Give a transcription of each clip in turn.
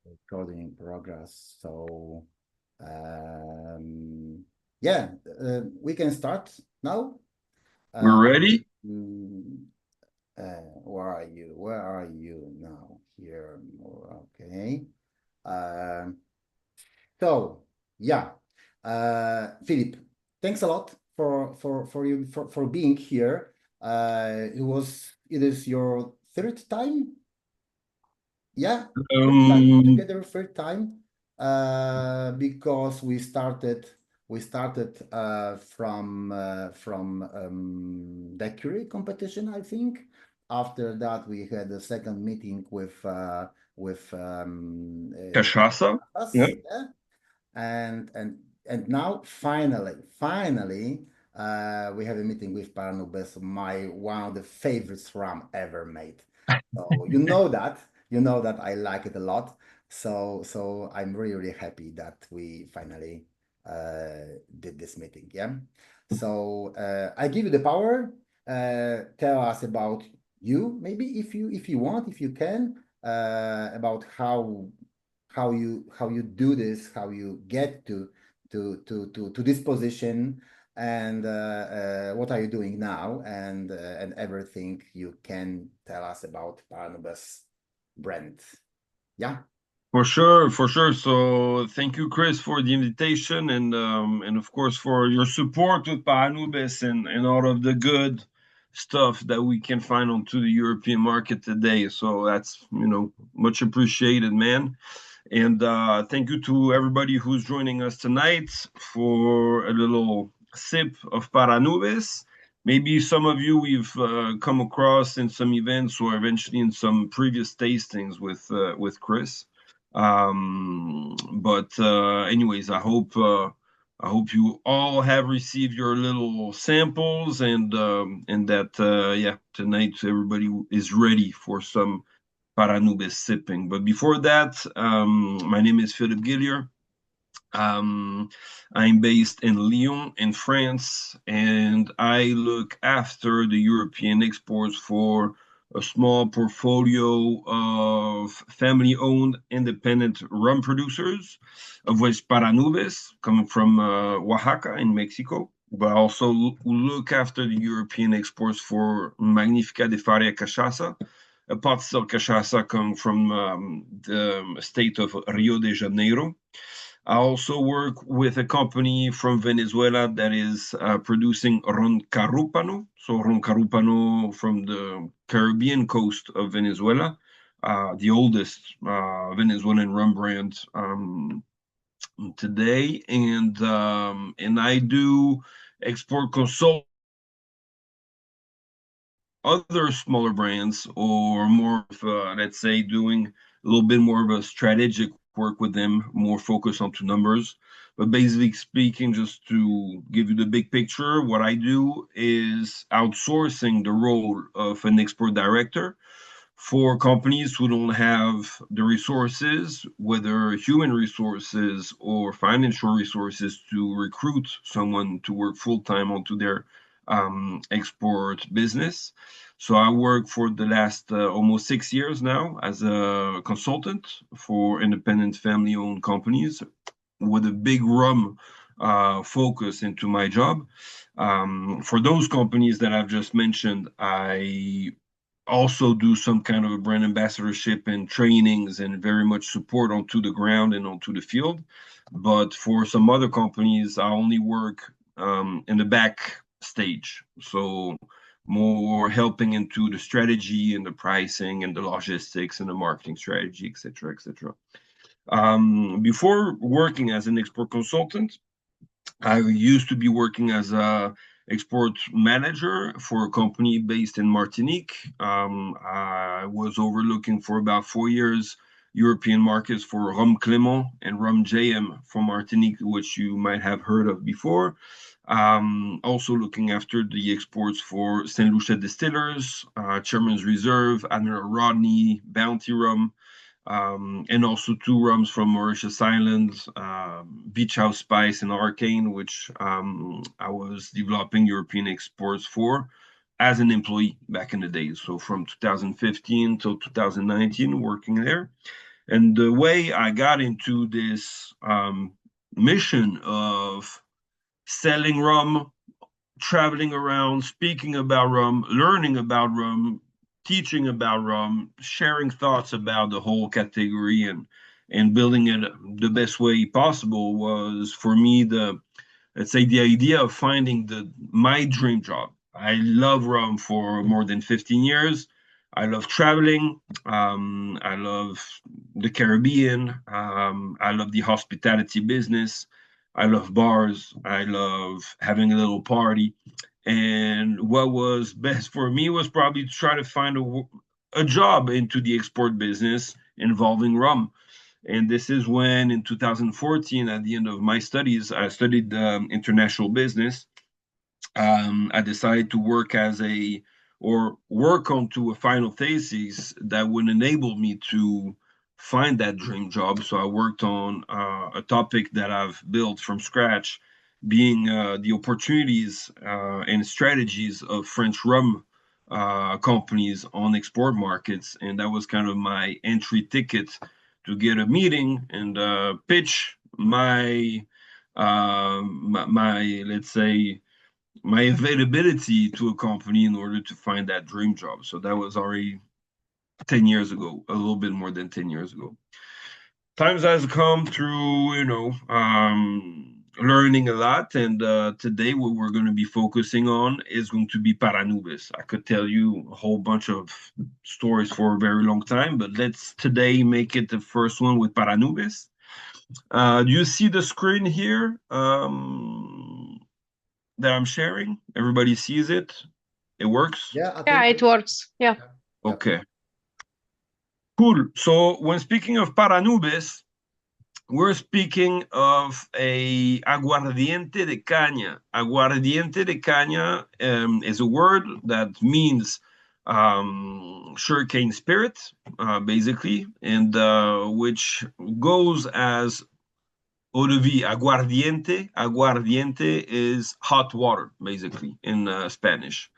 Recording in progress. So, yeah, we can start now. We're Uh, ready? mm, where are you? Where are you now? Here. Okay. Um, so, yeah, Philip, thanks a lot for being here. It is your third time, yeah, third time Um, together, third time, because we started from the Curie competition, I think. After that, we had a second meeting with Cachaça? Yeah, us, yeah? And now finally, we have a meeting with Paranubes, my one of the favorite SRAM ever made. So you know that I like it a lot. So I'm really happy that we finally did this meeting. Yeah. So I give you the power. Tell us about you, maybe if you want, if you can, about how you do this, how you get to this position, and what are you doing now, and everything you can tell us about Paranubes brand. Yeah. for sure, for sure. So thank you, Chris, for the invitation and of course for your support with Paranubes and all of the good stuff that we can find onto the European market today. So that's much appreciated, man. And thank you to everybody who's joining us tonight for a little sip of Paranubes. Maybe some of you we've come across in some events or eventually in some previous tastings with Chris. But anyways, I hope you all have received your little samples and that yeah, tonight everybody is ready for some Paranubes sipping. But before that, my name is Philip Gillier. Um, I'm based in Lyon, in France, and I look after the European exports for a small portfolio of family owned independent rum producers, of which Paranubes, coming from Oaxaca in Mexico. But I also look after the European exports for Magnifica de Faria Cachaça, a pot still cachaça coming from the state of Rio de Janeiro. I also work with a company from Venezuela that is producing ron carúpano. So ron carúpano from the Caribbean coast of Venezuela, the oldest Venezuelan rum brand today. And I do export consult other smaller brands or more of, let's say, doing a little bit more of a strategic work with them, more focused onto numbers. But basically speaking, just to give you the big picture, what I do is outsourcing the role of an export director for companies who don't have the resources, whether human resources or financial resources, to recruit someone to work full time onto their export business. So I work for the last almost 6 years now as a consultant for independent family owned companies with a big rum focus into my job. For those companies that I've just mentioned, I also do some kind of a brand ambassadorship and trainings and very much support onto the ground and onto the field. But for some other companies, I only work in the back stage. So more helping into the strategy and the pricing and the logistics and the marketing strategy, et cetera, et cetera. Before working as an export consultant, I used to be working as a export manager for a company based in Martinique. I was overlooking for about 4 years European markets for Rhum Clément and Rhum JM from Martinique, which you might have heard of before. Also looking after the exports for St. Lucia Distillers, Chairman's Reserve, Admiral Rodney, Bounty Rum, and also two rums from Mauritius Islands, Beach House Spice and Arcane, which I was developing European exports for as an employee back in the days. So from 2015 till 2019, working there. And the way I got into this mission of selling rum, traveling around, speaking about rum, learning about rum, teaching about rum, sharing thoughts about the whole category, and building it the best way possible was for me the, let's say, the idea of finding the my dream job. I love rum for more than 15 years. I love traveling. I love the Caribbean. I love the hospitality business. I love bars. I love having a little party. And what was best for me was probably to try to find a job into the export business involving rum. And this is when, in 2014, at the end of my studies, I studied international business. I decided to work as a or work onto a final thesis that would enable me to find that dream job. So I worked on a topic that I've built from scratch, being the opportunities and strategies of French rum companies on export markets, and that was kind of my entry ticket to get a meeting and pitch my let's say my availability to a company in order to find that dream job. So that was already 10 years ago, a little bit more than 10 years ago. Times has come through, learning a lot. And today, what we're going to be focusing on is going to be Paranubes. I could tell you a whole bunch of stories for a very long time, but let's today make it the first one with Paranubes. Do you see the screen here? That I'm sharing. Everybody sees it. It works. Yeah, I Yeah, think. it works. Yeah. Yeah. Okay. Cool. So when speaking of Paranubes, we're speaking of a aguardiente de caña. Aguardiente de caña is a word that means sugarcane spirit, basically, and which goes as eau de vie, aguardiente. Aguardiente is hot water, basically, in Spanish.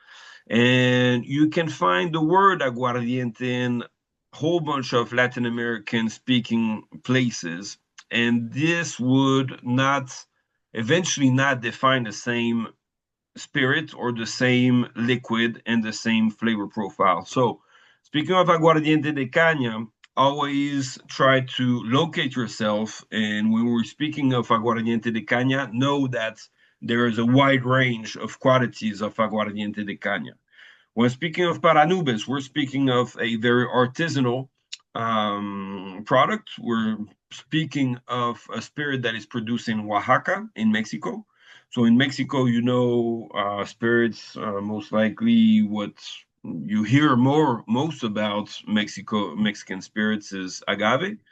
And you can find the word aguardiente in a whole bunch of Latin American speaking places. And this would not eventually not define the same spirit or the same liquid and the same flavor profile. So, speaking of aguardiente de caña, always try to locate yourself. And when we're speaking of aguardiente de caña, know that there is a wide range of qualities of aguardiente de caña. When speaking of Paranubes, we're speaking of a very artisanal product. We're speaking of a spirit that is produced in Oaxaca, in Mexico. So in Mexico, spirits, most likely what you hear most about Mexican spirits is agave,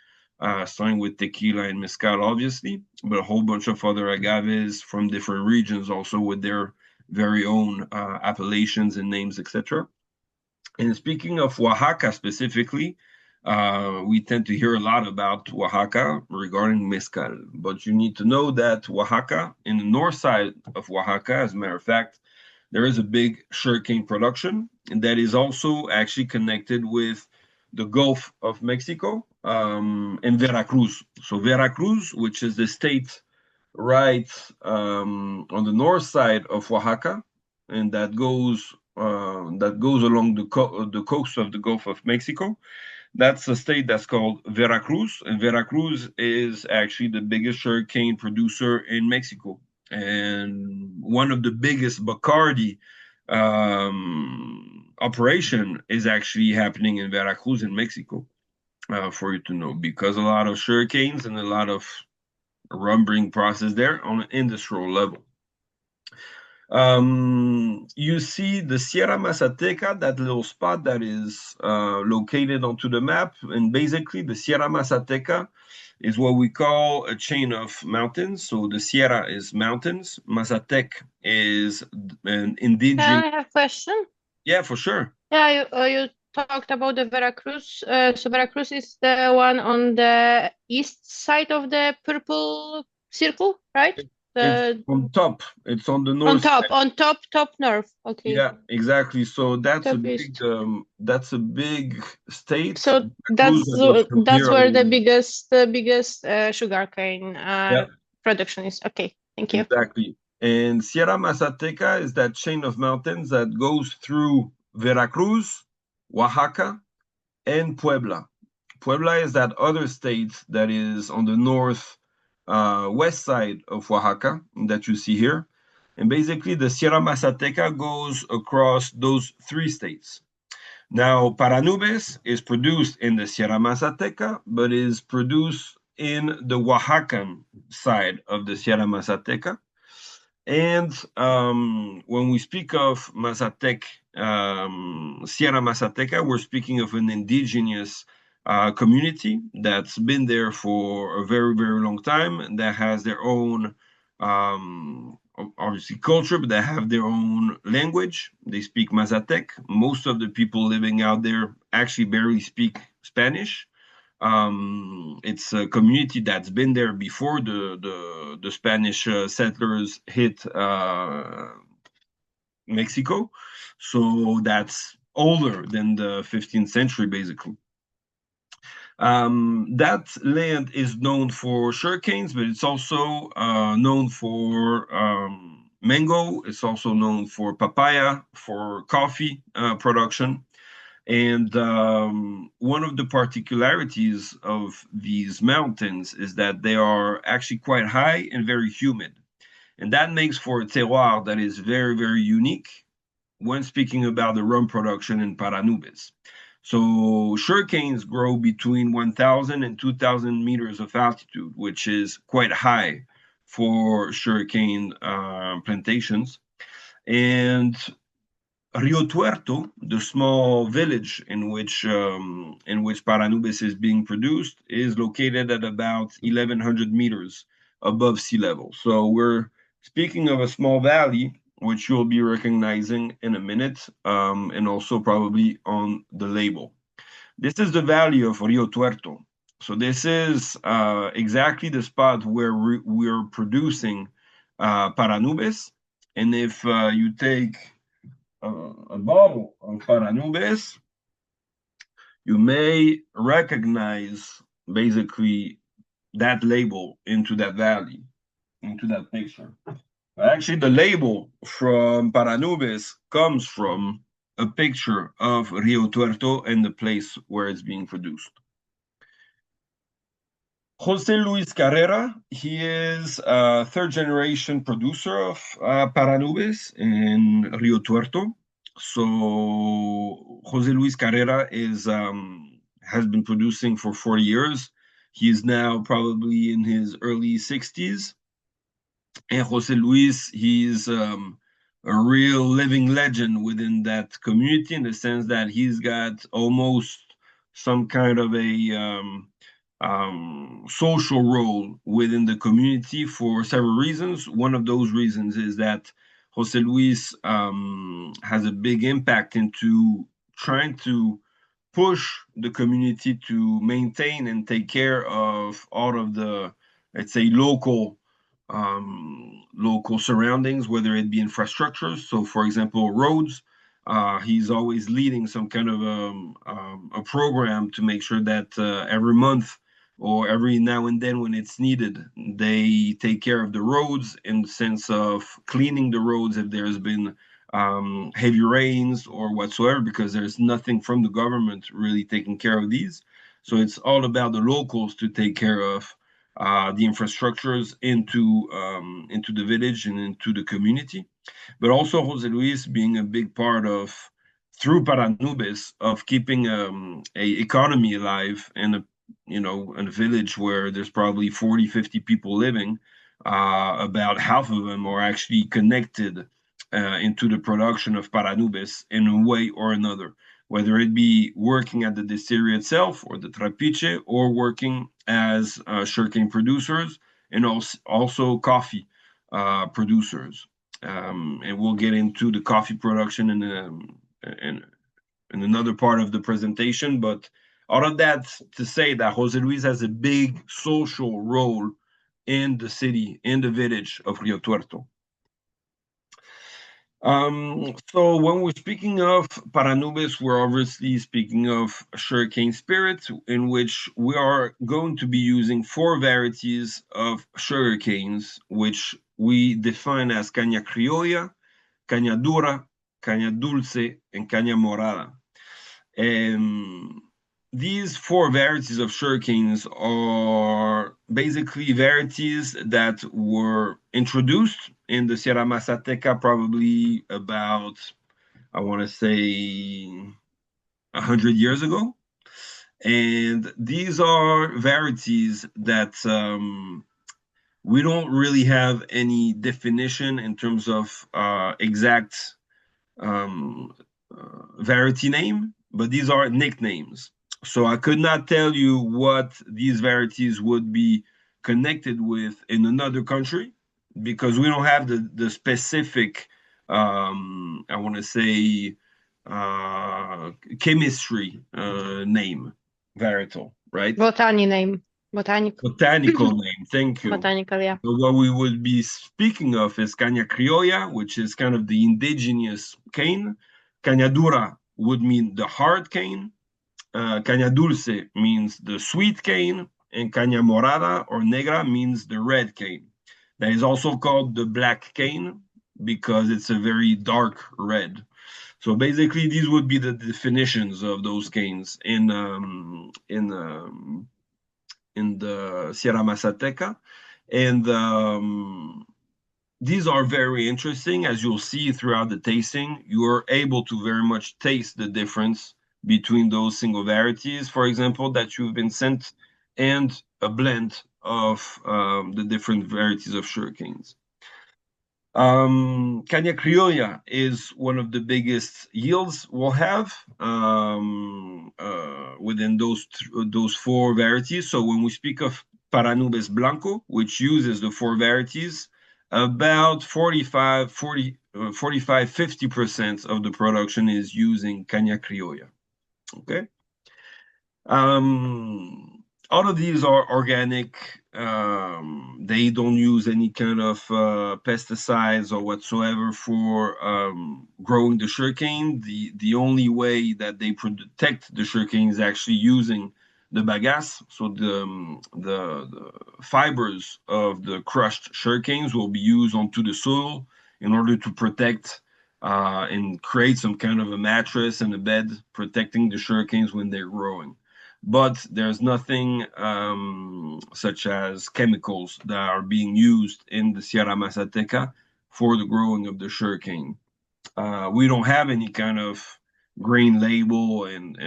starting with tequila and mezcal, obviously, but a whole bunch of other agaves from different regions also with their very own appellations and names, etc. And speaking of Oaxaca specifically, we tend to hear a lot about Oaxaca regarding mezcal, but you need to know that Oaxaca, in the north side of Oaxaca, as a matter of fact, there is a big sugarcane production, and that is also actually connected with the Gulf of Mexico and Veracruz. So Veracruz, which is the state right on the north side of Oaxaca, and that goes along the coast of the Gulf of Mexico. That's a state that's called Veracruz, and Veracruz is actually the biggest sugarcane producer in Mexico, and one of the biggest Bacardi operation is actually happening in Veracruz in Mexico. For you to know, because a lot of sugarcanes and a lot of rumbling process there on an industrial level. You see the Sierra Mazateca, that little spot that is located onto the map, and basically the Sierra Mazateca is what we call a chain of mountains. So the Sierra is mountains, Mazatec is an indigenous. I have a question. Yeah, for sure. Yeah, you talked about the Veracruz. So Veracruz is the one on the east side of the purple circle, right? The on top. It's on the on north top, side. on top north. Okay. Yeah, exactly. So Top east. that's a big state. So Cruz that was from that's here. where the biggest sugarcane Yeah, production is. Okay, thank you. exactly. And Sierra Mazateca is that chain of mountains that goes through Veracruz, Oaxaca, and Puebla. Puebla is that other state that is on the north west side of Oaxaca that you see here. And basically, the Sierra Mazateca goes across those three states. Now, Paranubes is produced in the Sierra Mazateca, but is produced in the Oaxacan side of the Sierra Mazateca. And when we speak of Mazatec, Sierra Mazateca, we're speaking of an indigenous community that's been there for a very, very long time, that has their own, obviously, culture, but they have their own language. They speak Mazatec. Most of the people living out there actually barely speak Spanish. It's a community that's been there before the Spanish settlers hit Mexico, so that's older than the 15th century, basically. That land is known for sugarcanes, but it's also known for mango. It's also known for papaya, for coffee production. And one of the particularities of these mountains is that they are actually quite high and very humid. And that makes for a terroir that is very, very unique when speaking about the rum production in Paranubes. So sugarcanes grow between 1,000 and 2,000 meters of altitude, which is quite high for sugarcane plantations. And Rio Tuerto, the small village in which Paranubes is being produced, is located at about 1,100 meters above sea level. So we're speaking of a small valley, which you'll be recognizing in a minute, and also probably on the label. This is the valley of Rio Tuerto. So this is exactly the spot where we're producing Paranubes. And if you take a bottle of Paranubes, you may recognize basically that label into that valley, into that picture. Actually, the label from Paranubes comes from a picture of Rio Tuerto and the place where it's being produced. Jose Luis Carrera, he is a third generation producer of Paranubes in Rio Tuerto. So Jose Luis Carrera has been producing for 40 years. He is now probably in his early 60s. And Jose Luis, he's a real living legend within that community in the sense that he's got almost some kind of a social role within the community for several reasons. One of those reasons is that Jose Luis has a big impact into trying to push the community to maintain and take care of all of the, let's say, local surroundings, whether it be infrastructures. So, for example, roads. He's always leading some kind of a program to make sure that every month or every now and then when it's needed, they take care of the roads in the sense of cleaning the roads if there's been heavy rains or whatsoever, because there's nothing from the government really taking care of these. So it's all about the locals to take care of the infrastructures into the village and into the community. But also Jose Luis being a big part of, through Paranubes, of keeping a economy alive in in a village where there's probably 40, 50 people living. About half of them are actually connected into the production of Paranubes in a way or another, whether it be working at the distillery itself or the trapiche, or working as sugarcane producers, and also coffee producers. And we'll get into the coffee production in another part of the presentation. But all of that to say that Jose Luis has a big social role in the city, in the village of Rio Tuerto. So when we're speaking of Paranubes, we're obviously speaking of sugarcane spirit, in which we are going to be using 4 varieties of sugarcanes, which we define as caña criolla, caña dura, caña dulce, and caña morada. These 4 varieties of sugarcanes are basically varieties that were introduced in the Sierra Mazateca probably about, I want to say, 100 years ago. And these are varieties that we don't really have any definition in terms of exact um, variety name, but these are nicknames. So I could not tell you what these varieties would be connected with in another country because we don't have the specific, I want to say, chemistry name, varietal, right? Botanical. Botanical name, thank you. Botanical, yeah. So what we would be speaking of is caña criolla, which is kind of the indigenous cane. Caña dura would mean the hard cane. Caña dulce means the sweet cane. And caña morada or negra means the red cane. That is also called the black cane because it's a very dark red. So basically, these would be the definitions of those canes in the Sierra Mazateca. And these are very interesting. As you'll see throughout the tasting, you are able to very much taste the difference between those single varieties, for example, that you've been sent, and a blend of the different varieties of sugarcanes. Caña criolla is one of the biggest yields we'll have within those 4 varieties. So when we speak of Paranubes Blanco, which uses the 4 varieties, about 45, 50% of the production is using Caña criolla. Okay. All of these are organic. They don't use any kind of pesticides or whatsoever for growing the sugarcane. The only way that they protect the sugarcane is actually using the bagasse. So the fibers of the crushed sugarcanes will be used onto the soil in order to protect and create some kind of a mattress and a bed protecting the sugarcanes when they're growing. But there's nothing such as chemicals that are being used in the Sierra Mazateca for the growing of the sugarcane. We don't have any kind of green label and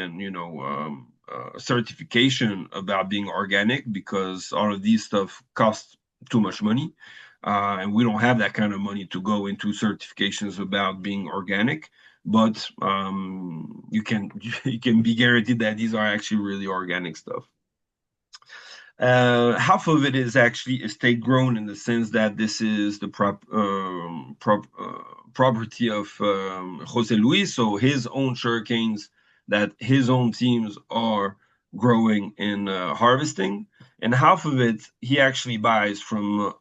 certification about being organic because all of these stuff costs too much money. And we don't have that kind of money to go into certifications about being organic. But you can be guaranteed that these are actually really organic stuff. Half of it is actually estate grown in the sense that this is the property of Jose Luis, so his own sugarcanes that his own teams are growing and harvesting. And half of it he actually buys from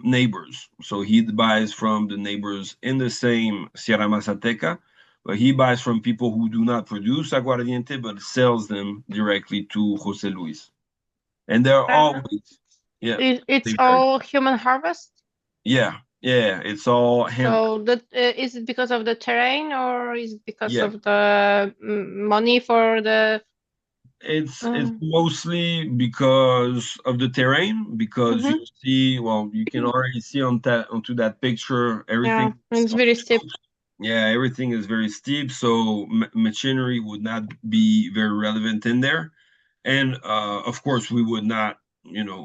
neighbors. So he buys from the neighbors in the same Sierra Mazateca, but he buys from people who do not produce aguardiente but sells them directly to Jose Luis. And they're always, yeah, It's all human harvest? yeah, it's all hand. So is it because of the terrain or is it because Yeah, of the money for the it's mostly because of the terrain, because you see, well, you can already see onto that picture, everything. Yeah, it's very steep. Yeah, everything is very steep, so machinery would not be very relevant in there. And of course, we would not,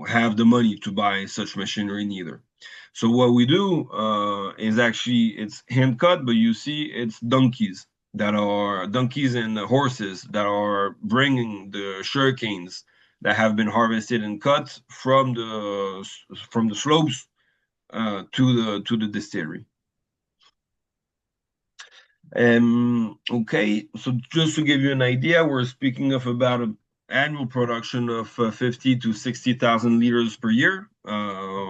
have the money to buy such machinery neither. So what we do is actually it's hand cut, but you see it's donkeys and horses that are bringing the sugarcanes that have been harvested and cut from the slopes to the distillery. Okay, so just to give you an idea, we're speaking of about annual production of 50 to 60,000 liters per year.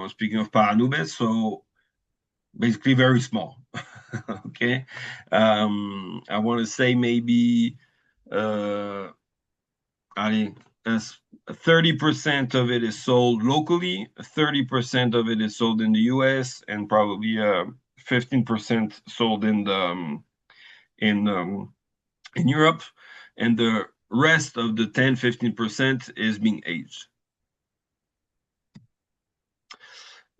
Speaking of Paranubes, so basically very small. Okay, I want to say maybe uh, as 30% of it is sold locally, 30% of it is sold in the US, and probably 15% sold in in Europe, and the rest of the 10-15% is being aged.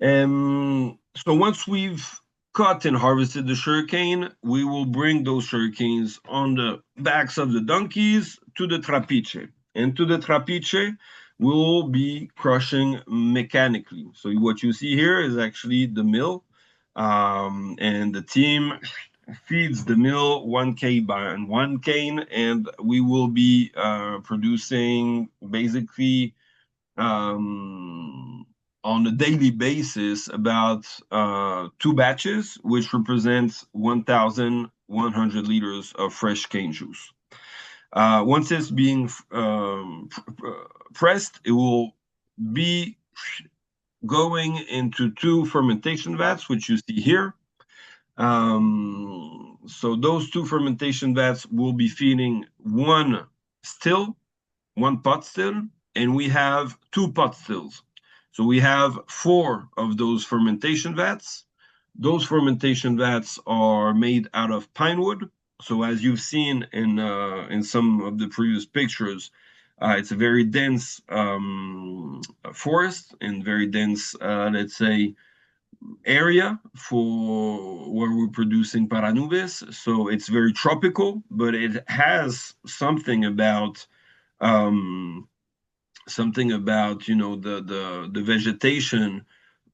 So once we've cut and harvested the sugarcane, we will bring those sugarcanes on the backs of the donkeys to the trapiche. And to the trapiche, we'll be crushing mechanically. So what you see here is actually the mill, and the team feeds the mill 1 cane by 1 cane, and we will be producing basically on a daily basis about 2 batches, which represents 1,100 liters of fresh cane juice. Once it's being pressed, it will be going into 2 fermentation vats, which you see here. So those 2 fermentation vats will be feeding one pot still, and we have 2 pot stills. So we have 4 of those fermentation vats. Those fermentation vats are made out of pine wood. So as you've seen in some of the previous pictures, it's a very dense forest and very dense, let's say, area for where we're producing Paranubes. So it's very tropical, but it has something about the vegetation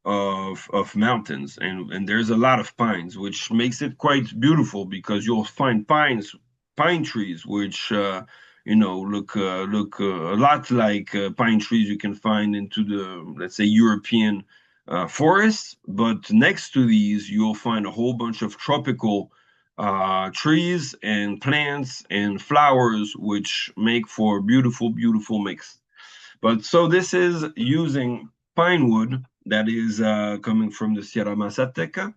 of mountains, and there's a lot of pines, which makes it quite beautiful because you'll find pine trees which look a lot like pine trees you can find into the, let's say, European forests, but next to these you'll find a whole bunch of tropical trees and plants and flowers which make for a beautiful mix. But so this is using pine wood that is coming from the Sierra Mazateca.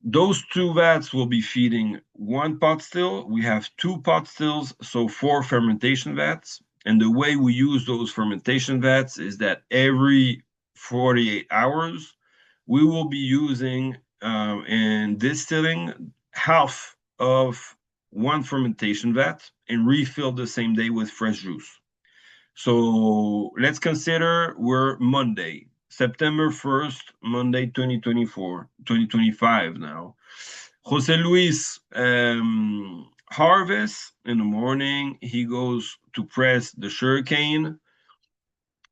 Those 2 vats will be feeding 1 pot still. We have 2 pot stills, so 4 fermentation vats. And the way we use those fermentation vats is that every 48 hours, we will be using and distilling half of 1 fermentation vat and refill the same day with fresh juice. So let's consider we're Monday, September 1st, Monday 2024, 2025 now. Jose Luis harvests in the morning. He goes to press the sugarcane.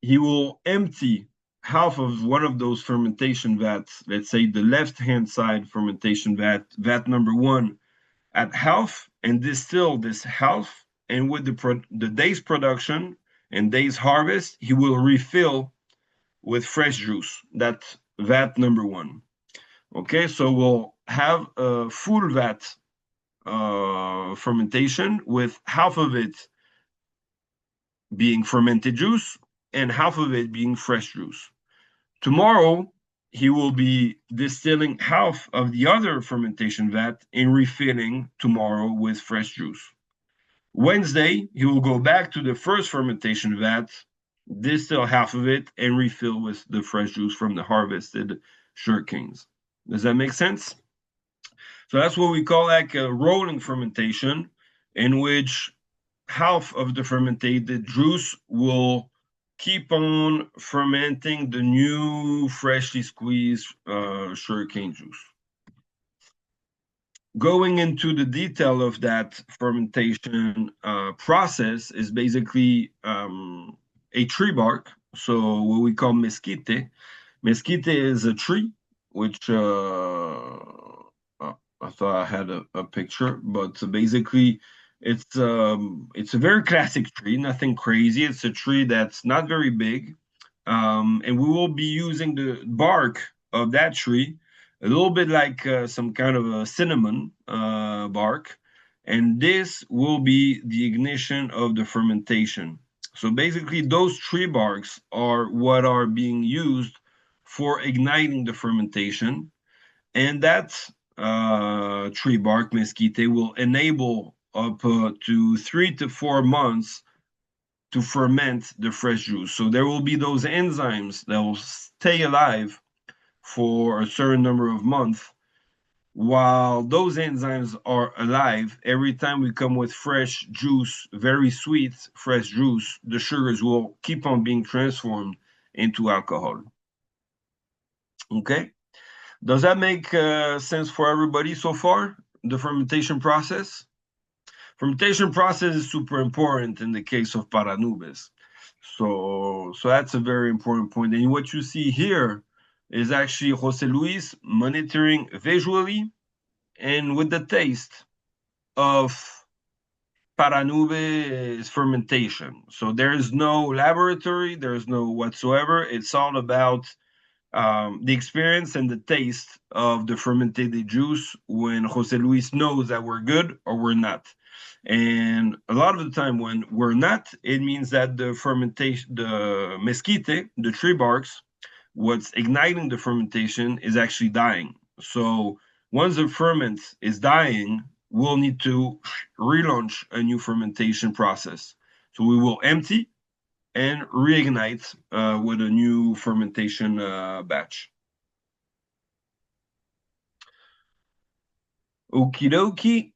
He will empty half of one of those fermentation vats, let's say the left-hand side fermentation vat number 1, at half, and distill this half. And with the day's production and day's harvest, he will refill with fresh juice, that vat number 1. Okay, so we'll have a full vat fermentation with half of it being fermented juice and half of it being fresh juice. Tomorrow, he will be distilling half of the other fermentation vat and refilling tomorrow with fresh juice. Wednesday, he will go back to the first fermentation vat, distill half of it, and refill with the fresh juice from the harvested sugarcanes. Does that make sense? So that's what we call like a rolling fermentation, in which half of the fermented juice will keep on fermenting the new freshly squeezed sugarcane juice. Going into the detail of that fermentation process is basically a tree bark, so what we call mesquite. Mesquite is a tree, which I thought I had a picture, but basically it's a very classic tree, nothing crazy. It's a tree that's not very big, and we will be using the bark of that tree, a little bit like some kind of a cinnamon bark, and this will be the ignition of the fermentation. So basically, those tree barks are what are being used for igniting the fermentation, and that tree bark mesquite will enable up to 3 to 4 months to ferment the fresh juice. So there will be those enzymes that will stay alive for a certain number of months. While those enzymes are alive, every time we come with fresh juice, very sweet fresh juice, the sugars will keep on being transformed into alcohol. Okay? Does that make sense for everybody so far? The fermentation process? Fermentation process is super important in the case of Paranubes. So that's a very important point. And what you see here is actually Jose Luis monitoring visually and with the taste of Paranubes fermentation. So there is no laboratory, there is no whatsoever. It's all about the experience and the taste of the fermented juice when Jose Luis knows that we're good or we're not. And a lot of the time when we're not, it means that the fermentation, the mesquite, the tree barks, what's igniting the fermentation is actually dying. So once the ferment is dying, we'll need to relaunch a new fermentation process. So we will empty and reignite with a new fermentation batch. Okie dokie.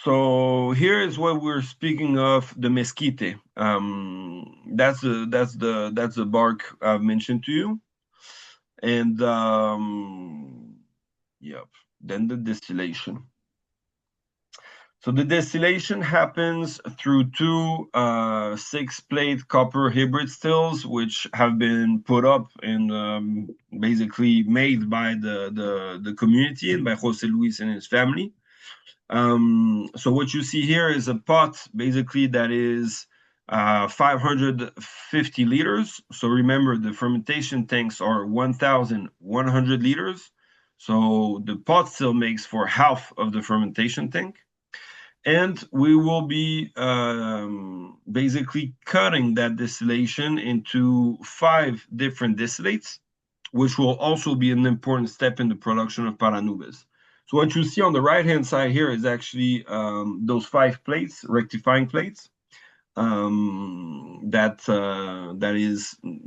So here is what we're speaking of the mesquite. That's the bark I've mentioned to you, and yep. Then the distillation. So the distillation happens through two 6-plate copper hybrid stills, which have been put up and basically made by the community and by Jose Luis and his family. So what you see here is a pot basically that is 550 liters. So remember, the fermentation tanks are 1,100 liters. So the pot still makes for half of the fermentation tank. And we will be basically cutting that distillation into 5 different distillates, which will also be an important step in the production of Paranubes. So what you see on the right-hand side here is actually those 5 plates, rectifying plates, that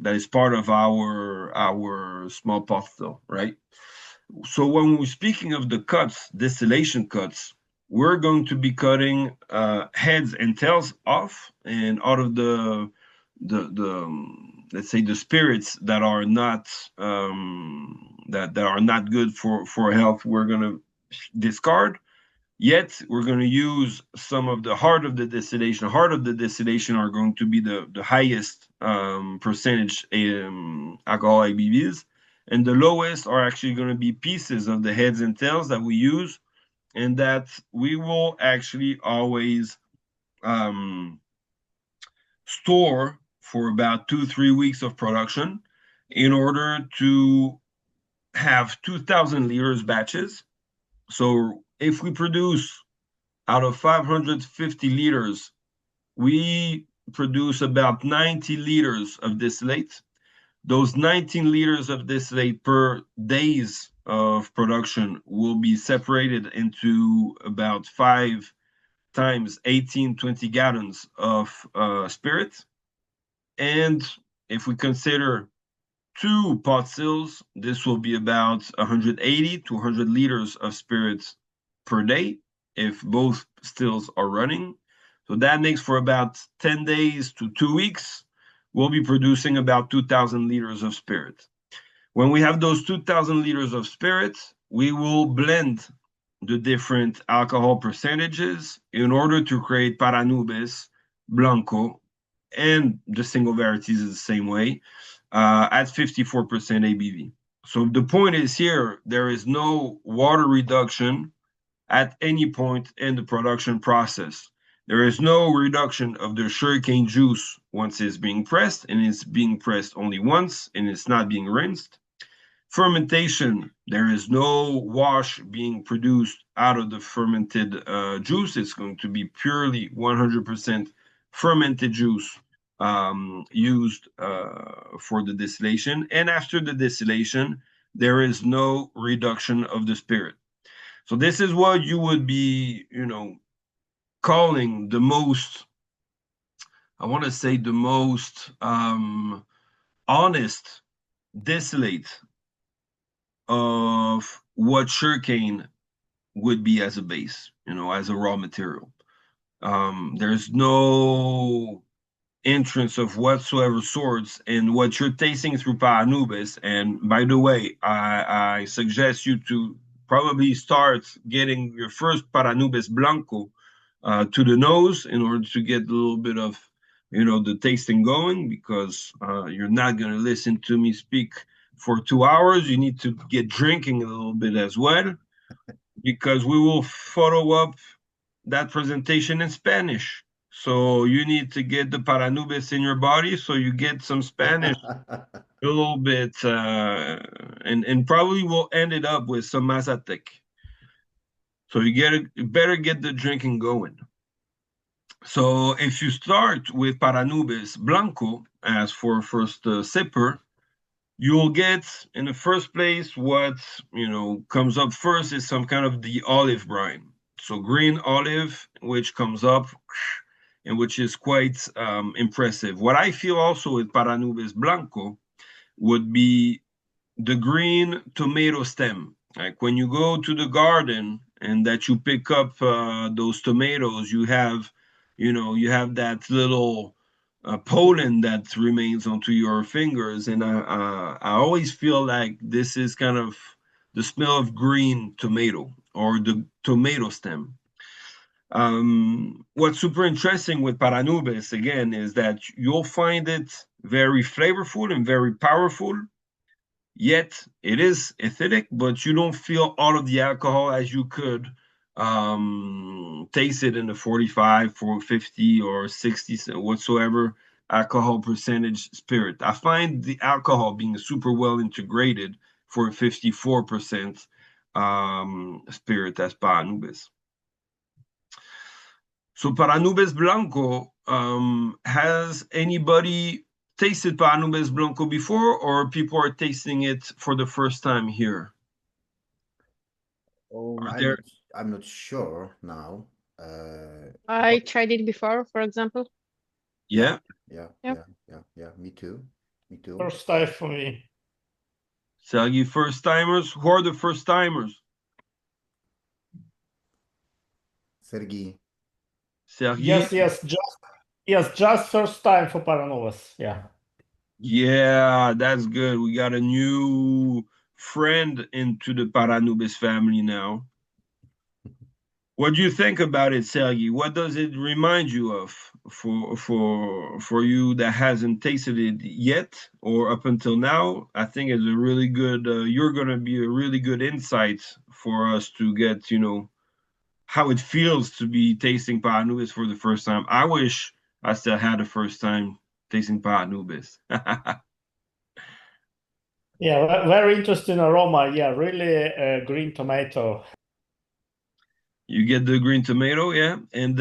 is part of our small pot still, right? So when we're speaking of the cuts, distillation cuts, we're going to be cutting heads and tails off, and out of the let's say the spirits that are not that are not good for health, we're going to discard. Yet we're going to use some of the heart of the distillation. Heart of the distillation are going to be the highest percentage alcohol ABVs, and the lowest are actually going to be pieces of the heads and tails that we use, and that we will actually always store for about 2-3 weeks of production in order to have 2,000 liters batches. So if we produce out of 550 liters, we produce about 90 liters of distillate. Those 19 liters of distillate per days of production will be separated into about 5 times 18, 20 gallons of spirit. And if we consider 2 pot stills, this will be about 180 to 100 liters of spirits per day if both stills are running. So that makes for about 10 days to 2 weeks. We'll be producing about 2,000 liters of spirit. When we have those 2,000 liters of spirit, we will blend the different alcohol percentages in order to create Paranubes, Blanco, and the single varieties is the same way, at 54% ABV. So the point is here, there is no water reduction at any point in the production process. There is no reduction of the sugarcane juice once it's being pressed, and it's being pressed only once, and it's not being rinsed. fermentation, there is no wash being produced out of the fermented juice. It's going to be purely 100% fermented juice used for the distillation. And after the distillation, there is no reduction of the spirit. So this is what you would be, calling the most, I want to say the most honest distillate of what sugarcane would be as a base, as a raw material. There's no entrance of whatsoever sorts in what you're tasting through Paranubes. And by the way, I suggest you to probably start getting your first Paranubes Blanco to the nose in order to get a little bit of, the tasting going, because you're not going to listen to me speak for 2 hours. You need to get drinking a little bit as well, because we will follow up that presentation in Spanish. So you need to get the Paranubes in your body so you get some Spanish a little bit, and probably will end it up with some Mazatec. So you better get the drinking going. So if you start with Paranubes Blanco as for first sipper, you'll get in the first place what comes up first is some kind of the olive brine. So green olive, which comes up and which is quite impressive. What I feel also with Paranubes Blanco would be the green tomato stem. Like when you go to the garden and that you pick up those tomatoes, you have that little pollen that remains onto your fingers, and I always feel like this is kind of the smell of green tomato or the tomato stem. What's super interesting with Paranubes again is that you'll find it very flavorful and very powerful. Yet it is acidic, but you don't feel all of the alcohol as you could taste it in the 45, 50, or 60 whatsoever alcohol percentage spirit. I find the alcohol being super well integrated for a 54% spirit as Paranubes. So Paranubes Blanco, has anybody tasted Paranubes Blanco before, or people are tasting it for the first time here? Oh, Are there? I'm not sure now. Uh, I tried it before, for example. Yeah. yeah. Me too. Me too. First time for me. Sergi, first timers. Who are the first timers? Sergi. Sergi. Just first time for Paranubes. Yeah. Yeah, that's good. We got a new friend into the Paranubes family now. What do you think about it, Sergi? What does it remind you of for you that hasn't tasted it yet or up until now? I think it's a really good. You're gonna be a really good insight for us to get, how it feels to be tasting Paranubes for the first time. I wish I still had the first time tasting Paranubes. Yeah, very interesting aroma. Yeah, really green tomato. You get the green tomato, yeah, and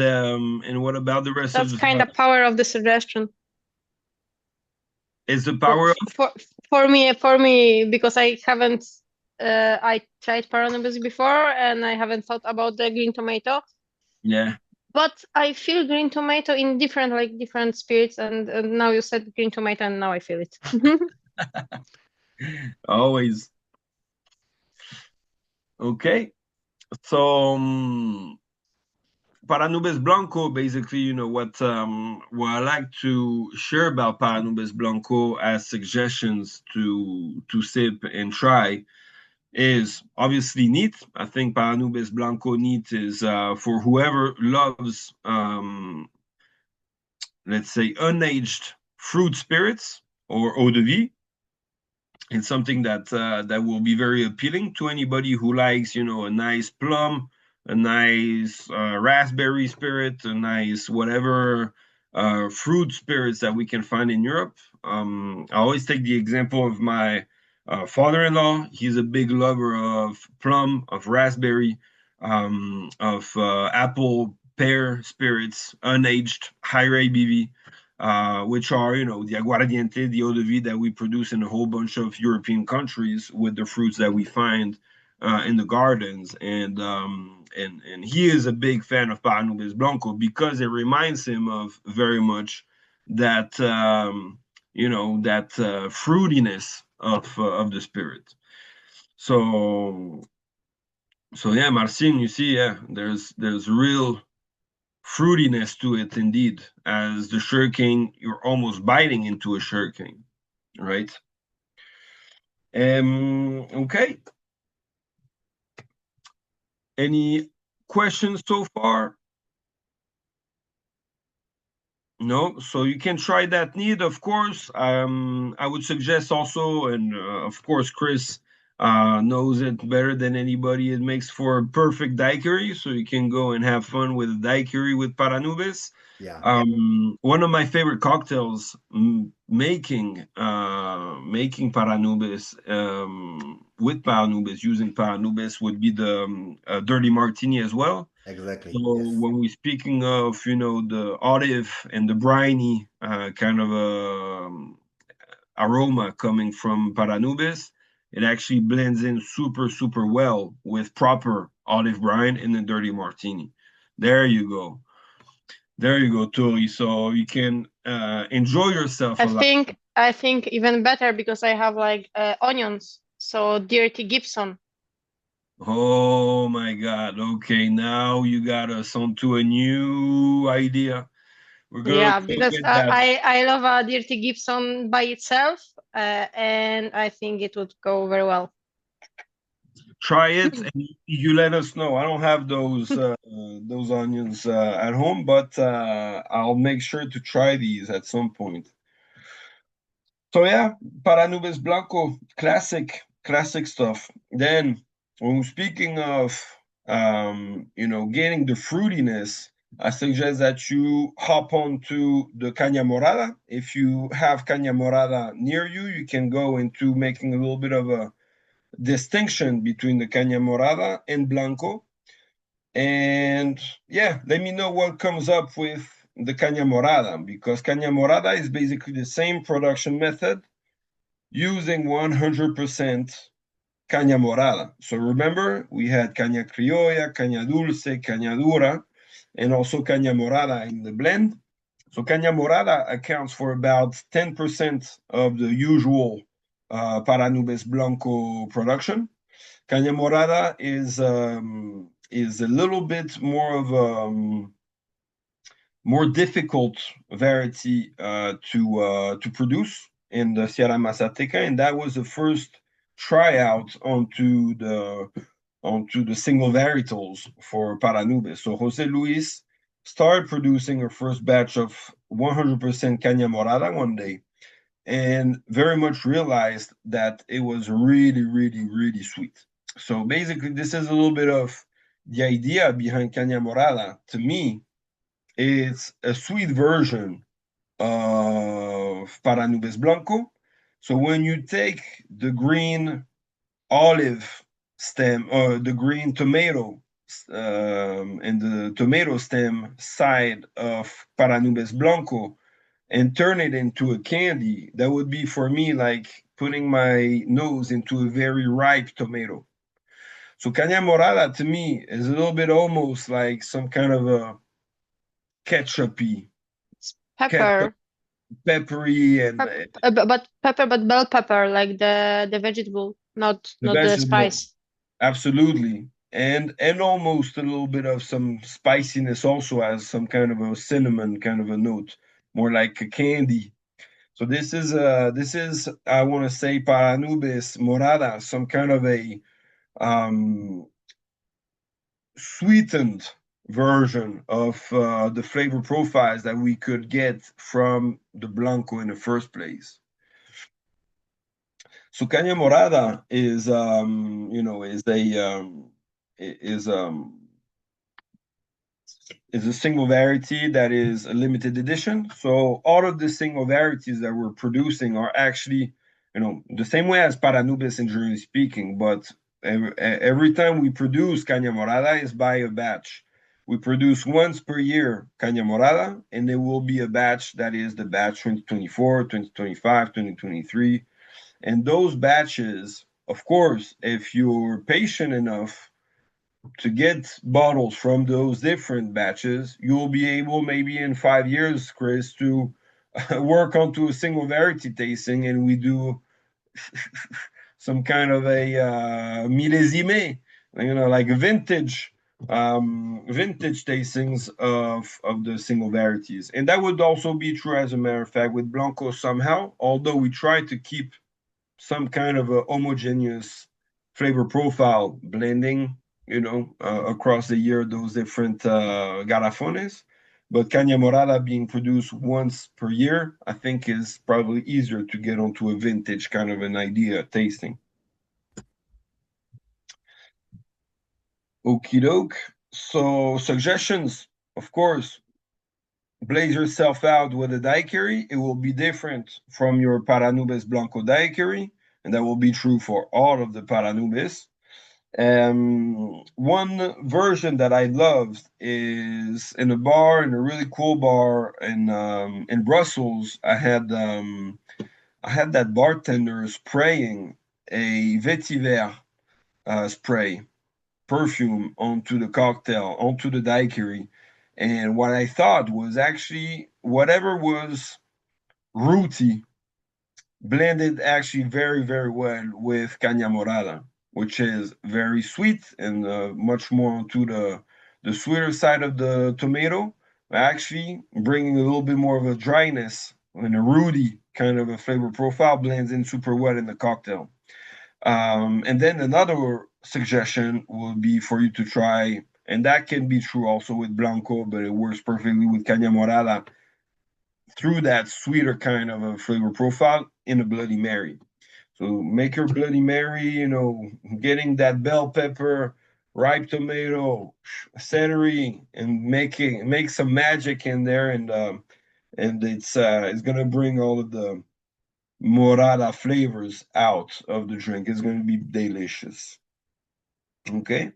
what about the rest That's of kind of power of the suggestion. Is the power for me, because I haven't I tried Paranubes before and I haven't thought about the green tomato. Yeah. But I feel green tomato in different spirits, and now you said green tomato, and now I feel it. Always. Okay. So Paranubes Blanco, basically, what I like to share about Paranubes Blanco as suggestions to sip and try is obviously neat. I think Paranubes Blanco neat is for whoever loves let's say unaged fruit spirits or eau de vie. It's something that will be very appealing to anybody who likes, a nice plum, a nice raspberry spirit, a nice whatever fruit spirits that we can find in Europe. I always take the example of my father-in-law. He's a big lover of plum, of raspberry, of apple, pear spirits, unaged, higher ABV, which are, the aguardiente, the eau de vie that we produce in a whole bunch of European countries with the fruits that we find in the gardens. And he is a big fan of Paranubes Blanco because it reminds him of very much that that fruitiness of the spirit. So yeah, Marcin, you see, yeah, there's real fruitiness to it indeed. As the sugarcane, you're almost biting into a sugarcane, right? Okay. Any questions so far? No, so you can try that neat, of course. I would suggest also, and of course, Chris knows it better than anybody. It makes for a perfect daiquiri, so you can go and have fun with a daiquiri with Paranubes. Yeah. One of my favorite cocktails, making Paranubes with Paranubes, using Paranubes, would be the dirty martini as well. Exactly. So Yes. when we're speaking of, the olive and the briny kind of aroma coming from Paranubes, it actually blends in super, super well with proper olive brine in the dirty martini. There you go. There you go, Tori. So you can enjoy yourself a lot. I think even better because I have like onions. So dirty Gibson. Oh my God. Okay, now you got us onto a new idea. We're gonna Yeah, look because at that. I love a dirty Gibson by itself, and I think it would go very well. Try it and you let us know. I don't have those onions at home, but I'll make sure to try these at some point. So yeah, Paranubes Blanco, classic stuff. Then when we're speaking of getting the fruitiness, I suggest that you hop onto the caña morada. If you have caña morada near you, you can go into making a little bit of a distinction between the caña morada and blanco. And yeah, let me know what comes up with the caña morada, because caña morada is basically the same production method using 100% caña morada. So remember, we had caña criolla, caña dulce, caña dura, and also caña morada in the blend. So caña morada accounts for about 10% of the usual Paranubes Blanco production. Caña morada is a little bit more of a more difficult variety to produce in the Sierra Mazateca, and that was the first tryout onto the single varietals for Paranubes. So Jose Luis started producing her first batch of 100% Caña Morada one day, and very much realized that it was really, really, really sweet. So basically, this is a little bit of the idea behind Caña Morada. To me, it's a sweet version of Paranubes Blanco. So when you take the green olive stem or the green tomato and the tomato stem side of Paranubes Blanco and turn it into a candy, that would be for me like putting my nose into a very ripe tomato. So caña morada to me is a little bit almost like some kind of a ketchupy, ketchup, Pepper, peppery, and but pepper, but bell pepper, like the vegetable, the not the vegetable. spice. Absolutely. And almost a little bit of some spiciness also as some kind of a cinnamon kind of a note, more like a candy. So this is I want to say Paranubes Morada, some kind of a um, sweetened version of the flavor profiles that we could get from the Blanco in the first place. So Caña Morada is a single variety that is a limited edition. So all of the single varieties that we're producing are actually the same way as Paranubes and generally speaking, but every time we produce Caña Morada is by a batch. We produce once per year Caña Morada, and there will be a batch that is the batch 2024, 2025, 2023. And those batches, of course, if you're patient enough to get bottles from those different batches, you'll be able maybe in 5 years, Chris, to work onto a single variety tasting, and we do some kind of a millésime, like vintage tastings of the single varieties. And that would also be true, as a matter of fact, with Blanco somehow, although we try to keep some kind of a homogeneous flavor profile blending, across the year, those different garrafones. But Caña Morada being produced once per year, I think is probably easier to get onto a vintage kind of an idea tasting. Okie doke. So suggestions, of course, blaze yourself out with a daiquiri. It will be different from your Paranubes Blanco daiquiri, and that will be true for all of the Paranubes. One version that I loved is in a really cool bar in Brussels. I had that bartender spraying a vetiver spray perfume onto the cocktail, onto the daiquiri, and what I thought was actually whatever was rooty blended actually very, very well with Caña Morada, which is very sweet and much more onto the sweeter side of the tomato, actually bringing a little bit more of a dryness and a rooty kind of a flavor profile blends in super well in the cocktail. And then another suggestion will be for you to try, and that can be true also with Blanco, but it works perfectly with Caña Morada, through that sweeter kind of a flavor profile in a Bloody Mary. So make your Bloody Mary, getting that bell pepper, ripe tomato, celery, and make some magic in there, and it's gonna bring all of the morada flavors out of the drink. It's gonna be delicious. Okay.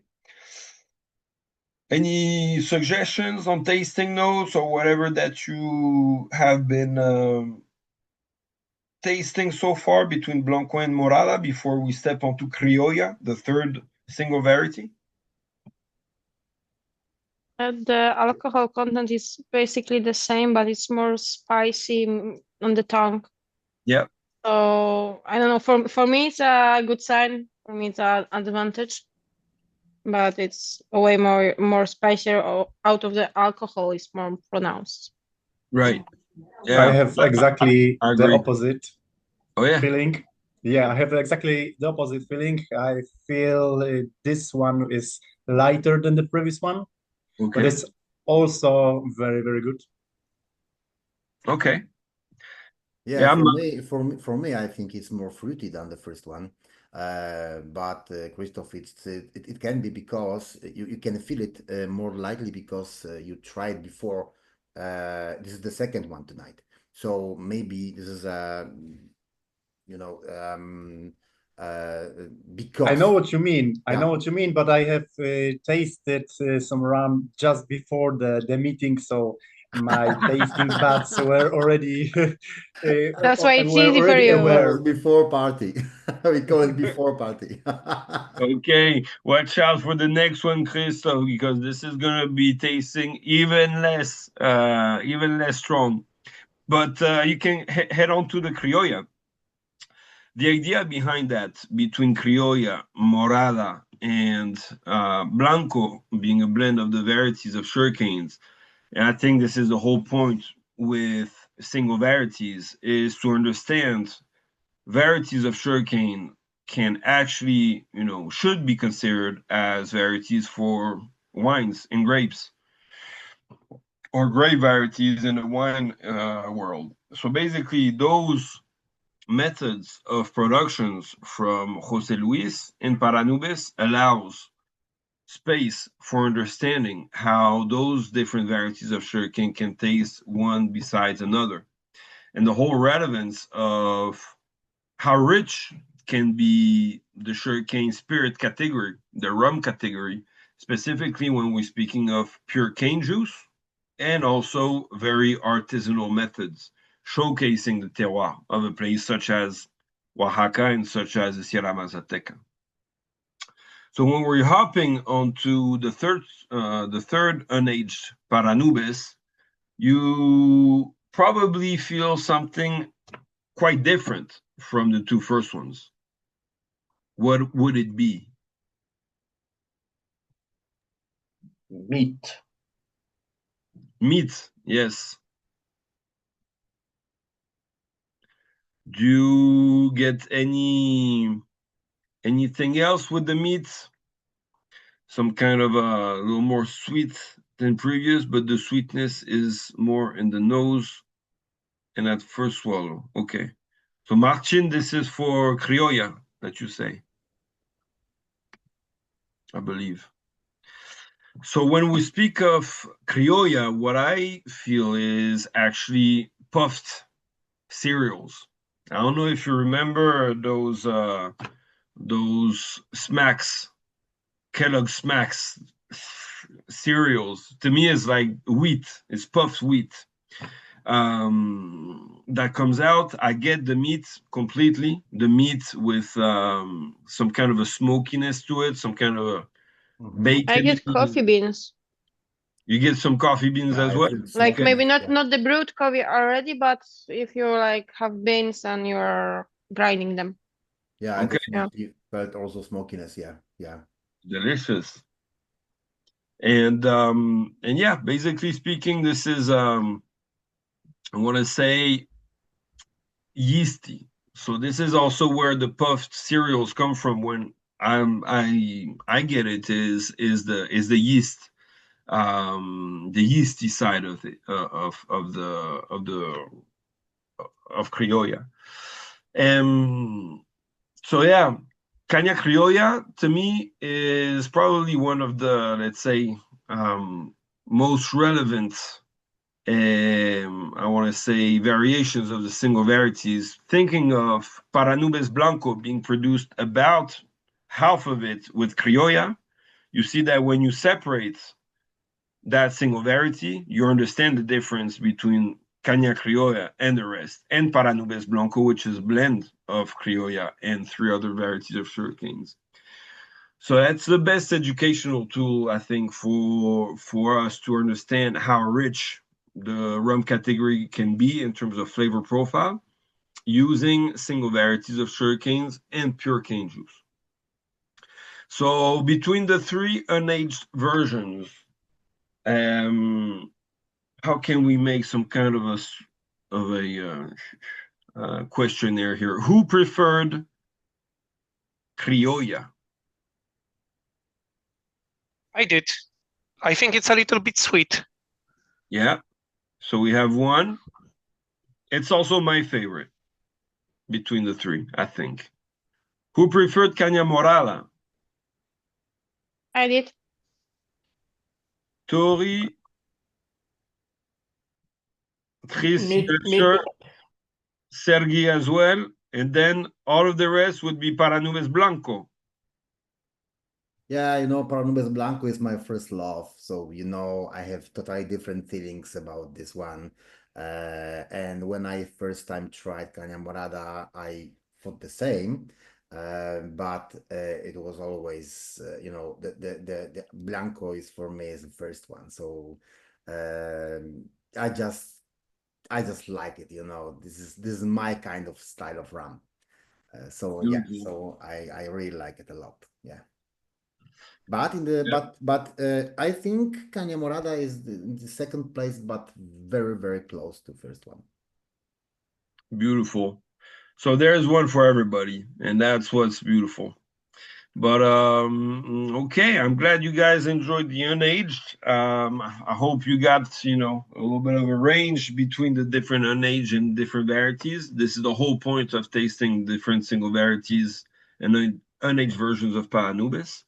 Any suggestions on tasting notes or whatever that you have been tasting so far between Blanco and Morada before we step onto Criolla, the third single variety? The alcohol content is basically the same, but it's more spicy on the tongue. Yeah. So I don't know. For me, it's a good sign. For me, it's an advantage. But it's way more spicier. Out of the alcohol is more pronounced. Right. Yeah. I have exactly I the agree. opposite feeling. Yeah, I have exactly the opposite feeling. I feel this one is lighter than the previous one, but it's also very, very good. Okay. Yeah, for me, I think it's more fruity than the first one. But Christoph, it can be because you can feel it more likely because you tried before. This is the second one tonight, so maybe this is because I know what you mean. I know what you mean, but I have tasted some rum just before the meeting, so my tasting buds were already That's why it's easy for already you. aware. Before party. We call it before party. Okay, watch out for the next one, Christoph, because this is gonna be tasting even less strong. But you can head on to the Criolla. The idea behind that, between Criolla, Morada, and Blanco, being a blend of the varieties of sugarcanes, and I think this is the whole point with single varieties, is to understand varieties of sugarcane can actually, should be considered as varieties for wines and grapes, or grape varieties in the wine world. So basically, those methods of productions from José Luis in Paranubes allows space for understanding how those different varieties of sugarcane can taste one besides another. And the whole relevance of how rich can be the sugarcane spirit category, the rum category, specifically when we're speaking of pure cane juice, and also very artisanal methods, showcasing the terroir of a place such as Oaxaca and such as the Sierra Mazateca. So when we're hopping onto the third unaged Paranubes, you probably feel something quite different from the two first ones. What would it be? Meat. Meat, yes. Do you get anything else with the meat? Some kind of a little more sweet than previous, but the sweetness is more in the nose and at first swallow. Okay. So Martin, this is for criolla that you say, I believe. So when we speak of criolla, what I feel is actually puffed cereals. I don't know if you remember those smacks, Kellogg Smacks cereals. To me, it's like wheat. It's puffed wheat. That comes out. I get the meat completely. The meat with some kind of a smokiness to it, some kind of a bacon. I get coffee beans. You get some coffee beans as well. Like maybe not the brewed coffee already, but if you like have beans and you're grinding them. Yeah, okay. I definitely felt also smokiness. Yeah, yeah. Delicious. And yeah, basically speaking, this is I want to say yeasty. So this is also where the puffed cereals come from. When I get it is the yeast, the yeasty side of it of criolla. So yeah, Caña Criolla to me is probably one of the, let's say, most relevant, I want to say, variations of the single varieties. Thinking of Paranubes Blanco being produced about half of it with Criolla, you see that when you separate that single variety, you understand the difference between Caña Criolla and the rest, and Paranubes Blanco, which is a blend of Criolla and 3 other varieties of sugarcanes. So that's the best educational tool, I think, for us to understand how rich the rum category can be in terms of flavor profile, using single varieties of sugarcanes and pure cane juice. So between the 3 unaged versions, how can we make some kind of a questionnaire here? Who preferred criolla? I did. I think it's a little bit sweet. Yeah. So we have one. It's also my favorite between the 3, I think. Who preferred Caña Morada? I did. Tori, Chris, Sergi as well, and then all of the rest would be Paranubes Blanco. Yeah, Paranubes Blanco is my first love. So, I have totally different feelings about this one. And when I first time tried Caña Morada, I thought the same. But it was always, the Blanco is for me is the first one. So I just like it, This is my kind of style of rum. So yeah, so I really like it a lot. Yeah. But I think Caña Morada is the second place, but very, very close to first one. Beautiful. So there's one for everybody, and that's what's beautiful. But okay, I'm glad you guys enjoyed the unaged. I hope you got, a little bit of a range between the different unaged and different varieties. This is the whole point of tasting different single varieties and unaged versions of Paranubes.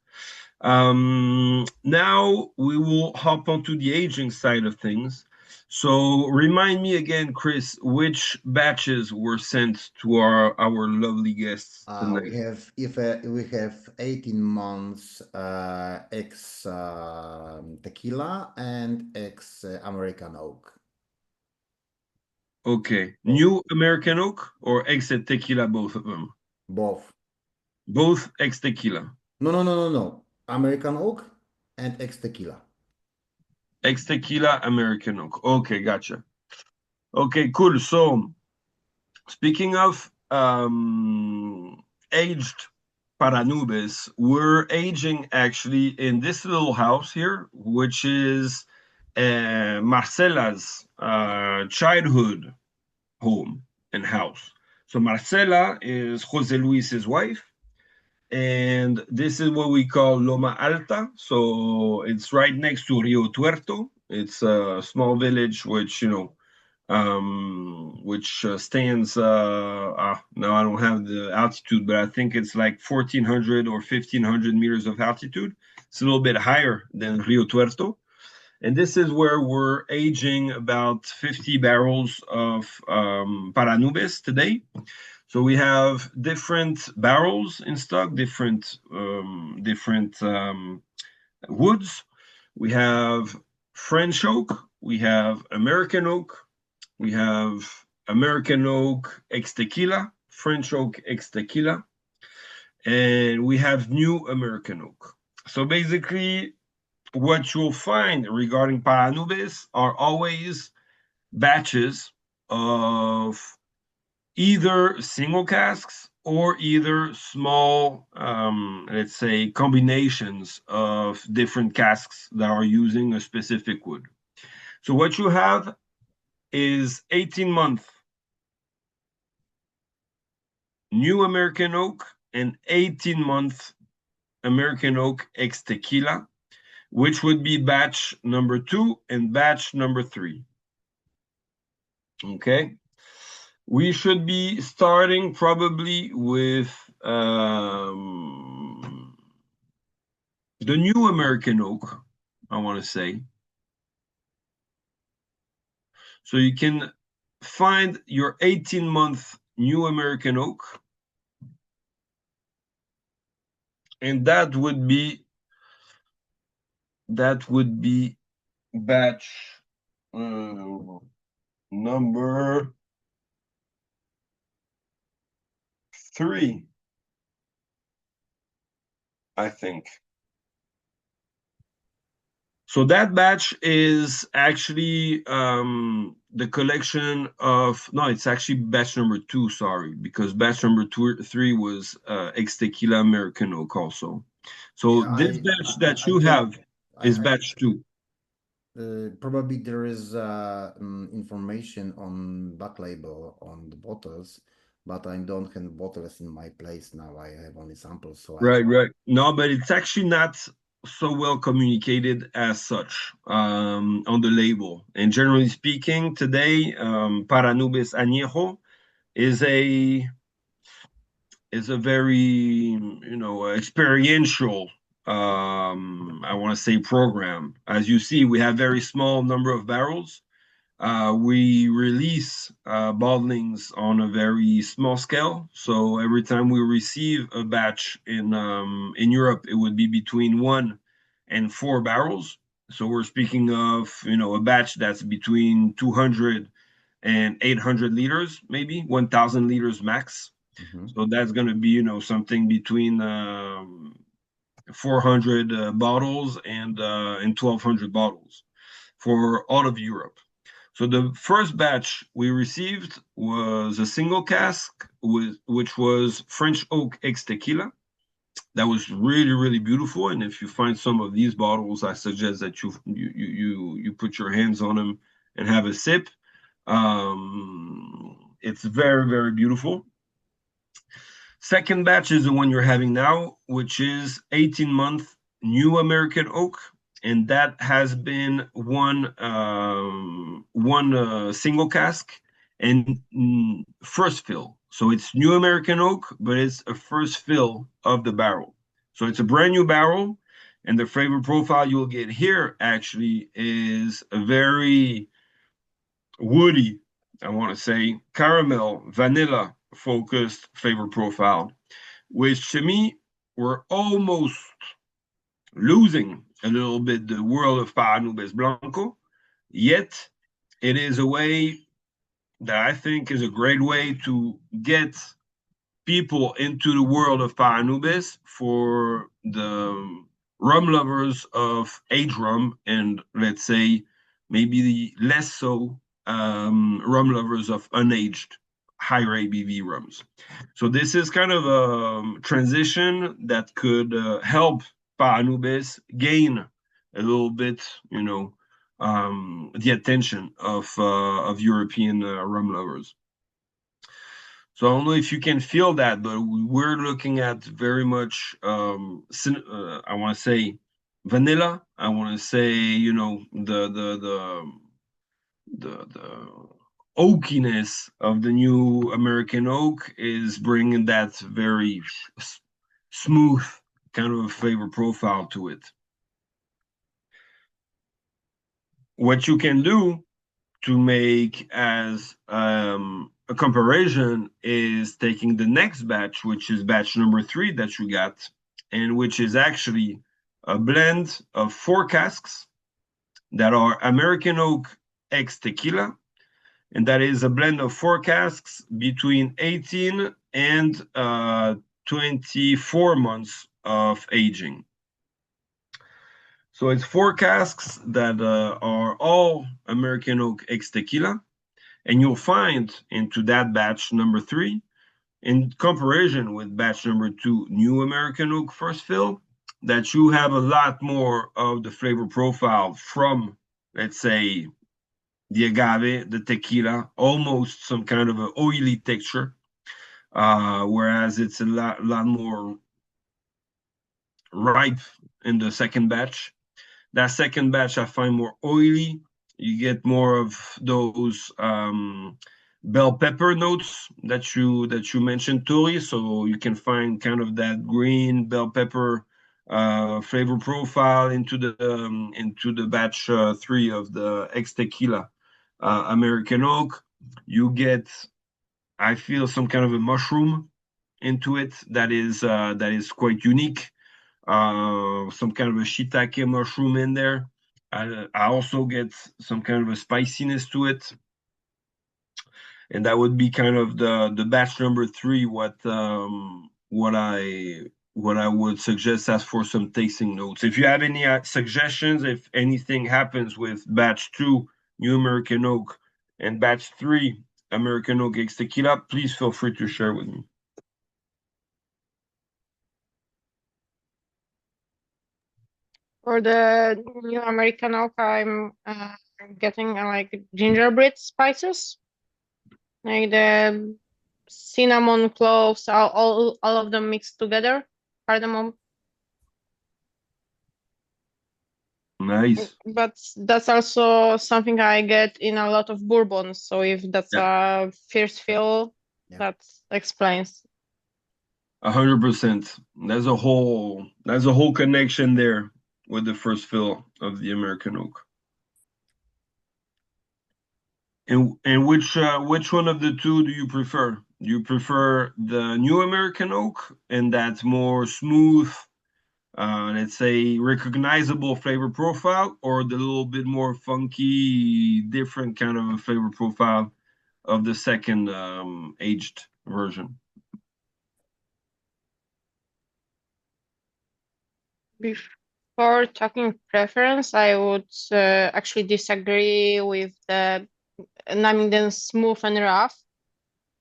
Now we will hop onto the aging side of things. So remind me again, Chris, which batches were sent to our lovely guests tonight? We have 18 months ex tequila and ex American oak. Okay, new American oak or ex tequila, both of them? Both. Both ex tequila. No. American oak and ex tequila. Ex tequila, American oak. Okay, gotcha. Okay, cool. So speaking of aged Paranubes, we're aging actually in this little house here, which is Marcela's childhood home and house. So Marcela is Jose Luis's wife, and this is what we call Loma Alta. So it's right next to Rio Tuerto. It's a small village which stands now I don't have the altitude, but I think it's like 1400 or 1500 meters of altitude. It's a little bit higher than Rio Tuerto. And this is where we're aging about 50 barrels of Paranubes today. So we have different barrels in stock, different woods. We have French oak, we have American oak, we have American oak ex tequila, French oak ex tequila, and we have new American oak. So basically, what you'll find regarding Paranubes are always batches of either single casks or either small, let's say, combinations of different casks that are using a specific wood. So what you have is 18-month new American oak and 18-month American oak ex tequila, which would be batch number 2 and batch number 3. Okay. We should be starting probably with the new American oak, I want to say. So you can find your 18-month new American oak, and that would be batch number 3, I think. So that batch is actually the collection of, no, it's actually batch number 2, sorry, because batch number 3 was ex tequila American oak also. So Yeah, this batch that you have is batch 2. Probably there is information on back label on the bottles, but I don't have bottles in my place now. I have only samples, so Right. No, but it's actually not so well communicated as such on the label. And generally speaking, today, Paranubes Añejo is a very experiential I want to say program. As you see, we have very small number of barrels. We release bottlings on a very small scale. So every time we receive a batch in Europe, it would be between 1 and 4 barrels. So we're speaking of a batch that's between 200 and 800 liters, maybe 1,000 liters max. So that's going to be something between 400 bottles and 1,200 bottles for all of Europe. So the first batch we received was a single cask, which was French oak ex tequila. That was really, really beautiful. And if you find some of these bottles, I suggest that you put your hands on them and have a sip. It's very, very beautiful. Second batch is the one you're having now, which is 18-month new American oak, and that has been one single cask and first fill. So it's new American oak, but it's a first fill of the barrel. So it's a brand new barrel, and the flavor profile you'll get here actually is a very woody, I want to say, caramel, vanilla focused flavor profile, which to me, we're almost losing a little bit the world of Paranubes Blanco, yet it is a way that I think is a great way to get people into the world of Paranubes for the rum lovers of age rum and let's say maybe the less so rum lovers of unaged higher ABV rums. So this is kind of a transition that could help Paranubes gain a little bit, the attention of European rum lovers. So I don't know if you can feel that, but we're looking at very much, I want to say vanilla. I want to say, the oakiness of the new American oak is bringing that very smooth kind of a flavor profile to it. What you can do to make as a comparison is taking the next batch, which is batch number 3 that you got, and which is actually a blend of 4 casks that are American oak ex tequila, and that is a blend of 4 casks between 18 and 24 months of aging. So it's 4 casks that are all American oak ex tequila, and you'll find into that batch number 3, in comparison with batch number 2, new American oak first fill, that you have a lot more of the flavor profile from, let's say, the agave, the tequila, almost some kind of an oily texture, whereas it's a lot more ripe in the second batch. That second batch I find more oily. You get more of those bell pepper notes that you mentioned, Tori. So you can find kind of that green bell pepper flavor profile into the batch 3 of the ex tequila American oak. You get, I feel, some kind of a mushroom into it that is quite unique. Some kind of a shiitake mushroom in there. I also get some kind of a spiciness to it, and that would be kind of the batch number 3. What I would suggest as for some tasting notes. If you have any suggestions, if anything happens with batch 2 New American Oak and batch 3 American Oak ex tequila, please feel free to share with me. For the new American oak, I'm getting like gingerbread spices, like the cinnamon, cloves, all of them mixed together, cardamom. Nice. But that's also something I get in a lot of bourbons. So if that's a first fill, that explains. 100%. There's a whole connection there with the first fill of the American oak. And which one of the two do you prefer? Do you prefer the new American oak and that more smooth, let's say recognizable flavor profile, or the little bit more funky, different kind of a flavor profile of the second aged version? Before talking preference, I would actually disagree with naming them smooth and rough,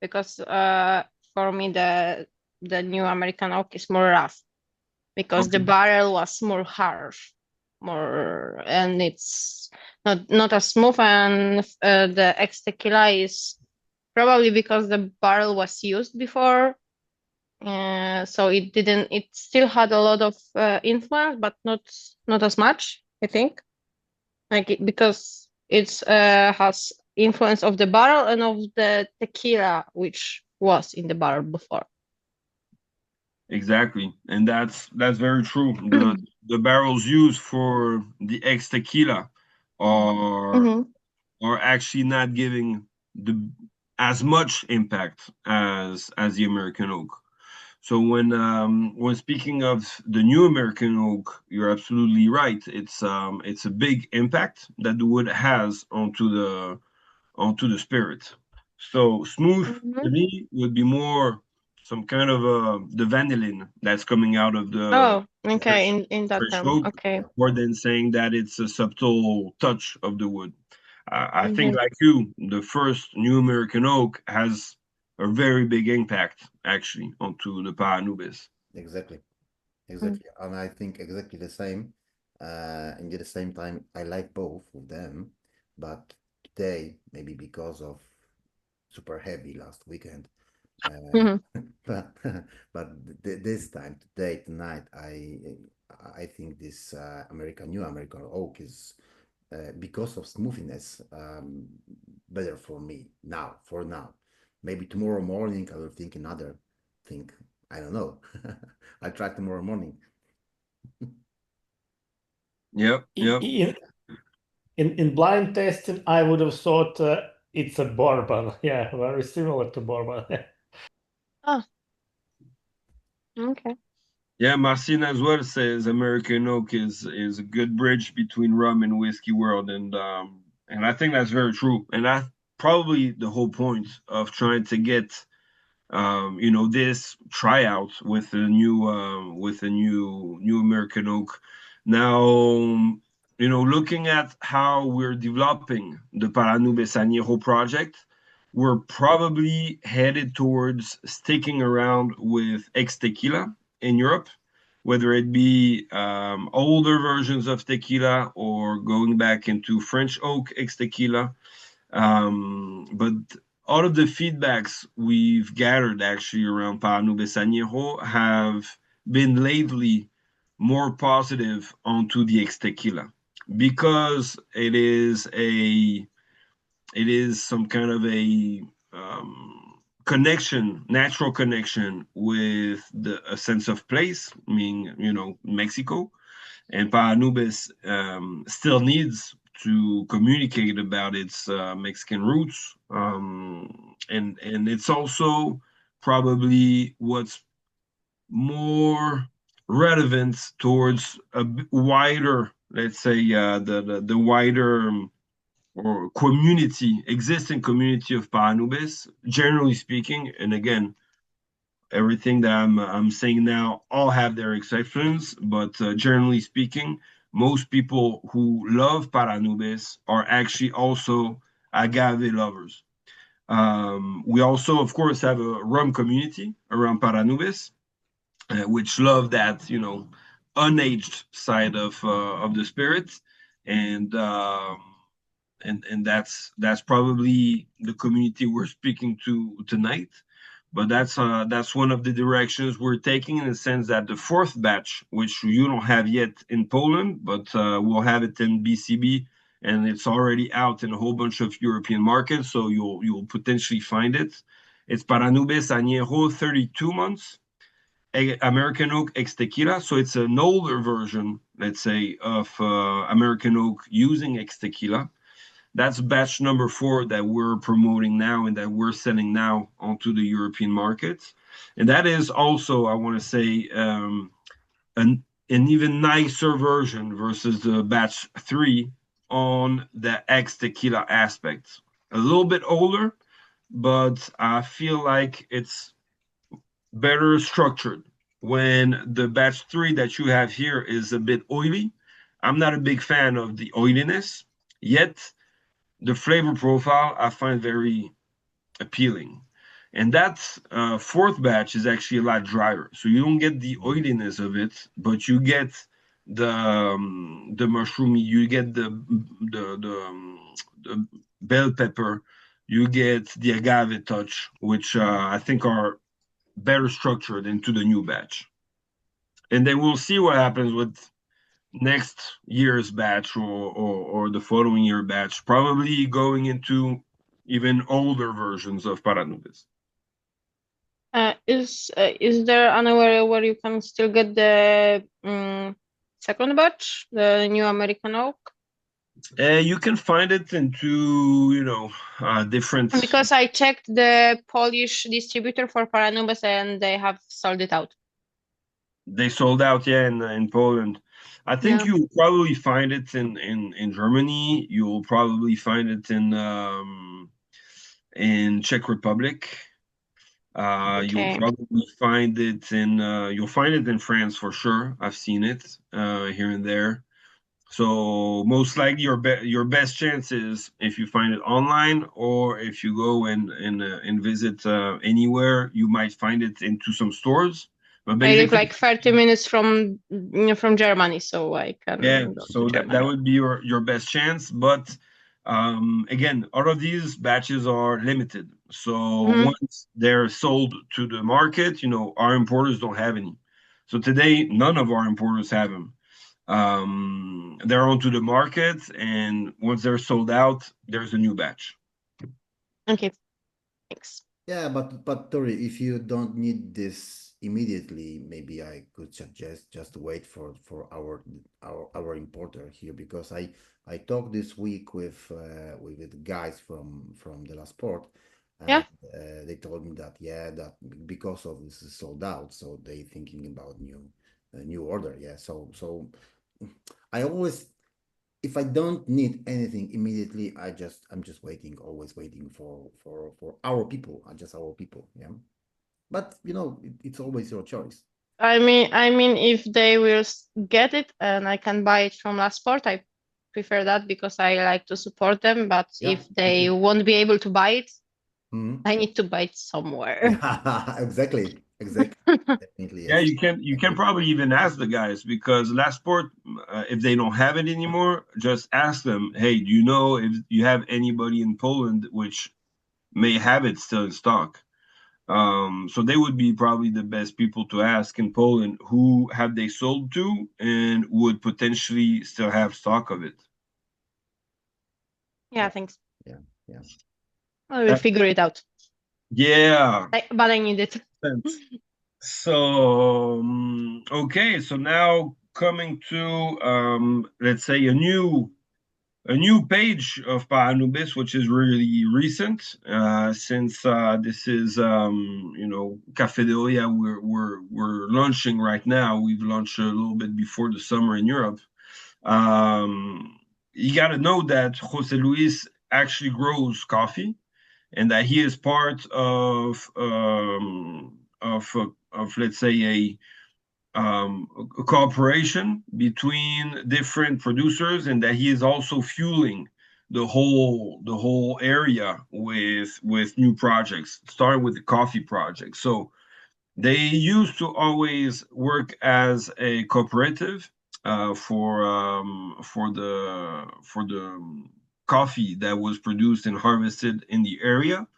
because for me the new American oak is more rough, because the barrel was more harsh, and it's not as smooth, and the ex tequila is probably because the barrel was used before. So it still had a lot of influence, but not as much, I think, because it's has influence of the barrel and of the tequila which was in the barrel before. Exactly, and that's very true. The barrels used for the ex tequila are are actually not giving as much impact as the American oak. So when speaking of the new American oak, you're absolutely right. It's a big impact that the wood has onto the spirit. So smooth to me would be more some kind of the vanillin that's coming out of the okay, in that fresh term. oak, Okay. more than saying that it's a subtle touch of the wood. I think, Mhm. like you, the first new American oak has a very big impact actually onto the Paranubes. Exactly. Exactly. And I think exactly the same. And at the same time, I like both of them. But today, maybe because of super heavy last weekend, Mhm. but but this time, today, tonight, I think this new American oak is because of smoothness better for me now. For now, maybe tomorrow morning I will think another thing. I don't know. I'll try tomorrow morning. Yep, yep. In blind testing, I would have thought it's a bourbon. Yeah, very similar to bourbon. Oh, okay. Yeah, Marcin as well says American oak is a good bridge between rum and whiskey world, and I think that's very true. And that's probably the whole point of trying to get this tryout with a new American oak. Now, looking at how we're developing the Paranubes Añejo project, we're probably headed towards sticking around with ex tequila in Europe, whether it be older versions of tequila or going back into French oak ex tequila. But all of the feedbacks we've gathered actually around Paranubes Añejo have been lately more positive onto the ex tequila because it is some kind of a natural connection with a sense of place, meaning Mexico, and Paranubes still needs to communicate about its Mexican roots, and it's also probably what's more relevant towards a wider, let's say, the wider or existing community of Paranubes, generally speaking. And again, everything that I'm saying now all have their exceptions, but generally speaking, most people who love Paranubes are actually also agave lovers. We also, of course, have a rum community around Paranubes, which love that unaged side of the spirit, and that's probably the community we're speaking to tonight. But that's one of the directions we're taking, in the sense that the fourth batch, which you don't have yet in Poland, but we'll have it in BCB, and it's already out in a whole bunch of European markets, so you'll potentially find it. It's Paranubes Añejo 32 months, American Oak ex Tequila. So it's an older version, let's say, of American Oak using ex Tequila. That's batch number 4 that we're promoting now and that we're selling now onto the European markets. And that is also, I want to say, an even nicer version versus the batch 3 on the ex tequila aspect. A little bit older, but I feel like it's better structured. When the batch 3 that you have here is a bit oily, I'm not a big fan of the oiliness, yet the flavor profile I find very appealing. And that fourth batch is actually a lot drier, so you don't get the oiliness of it, but you get the mushroomy, you get the bell pepper, you get the agave touch, which I think are better structured into the new batch. And then we'll see what happens with next year's batch, or the following year batch, probably going into even older versions of Paranubes. Is there anywhere where you can still get the second batch, the new American oak? You can find it into, different. Because I checked the Polish distributor for Paranubes and they have sold it out. They sold out, yeah, in Poland. I think Yeah. you'll probably find it in Germany. You'll probably find it in Czech Republic. You'll Okay. probably find it in France for sure. I've seen it here and there. So most likely your best chance is if you find it online, or if you go and visit anywhere, you might find it into some stores. But I live basically, like 30 minutes from Germany, so I yeah, can go to so that Germany. would be your best chance. But again, all of these batches are limited. So Mhm. once they're sold to the market, our importers don't have any. So today, none of our importers have them. They're onto the market, and once they're sold out, there's a new batch. Okay, thanks. Yeah, but Tori, if you don't need this immediately, maybe I could suggest just wait for our importer here, because I talked this week with the guys from the last port, Yeah, and they told me that, yeah, that because of this is sold out, so they thinking about new order. Yeah, so I always, if I don't need anything immediately, I'm just waiting, always waiting for our people, just our people. Yeah, but it's always your choice. I mean, if they will get it and I can buy it from Lasport, I prefer that because I like to support them. But Yeah. if they won't be able to buy it, Mhm. I need to buy it somewhere. Yeah, exactly. Definitely, Yeah, yes. you can Agree. probably even ask the guys, because last sport, if they don't have it anymore, just ask them, hey, do you know if you have anybody in Poland which may have it still in stock? So they would be probably the best people to ask in Poland, who have they sold to and would potentially still have stock of it. Yeah, Yeah, thanks. yeah, yeah. I will figure it out. Yeah. But I need it. Sense. So okay, so now coming to let's say a new page of Paranubes, which is really recent, since this is Cafeteria we're launching right now. We've launched a little bit before the summer in Europe. You got to know that Jose Luis actually grows coffee, and that he is part of let's say a cooperation between different producers, and that he is also fueling the whole area with new projects, starting with the coffee project. So they used to always work as a cooperative for the coffee that was produced and harvested in the area.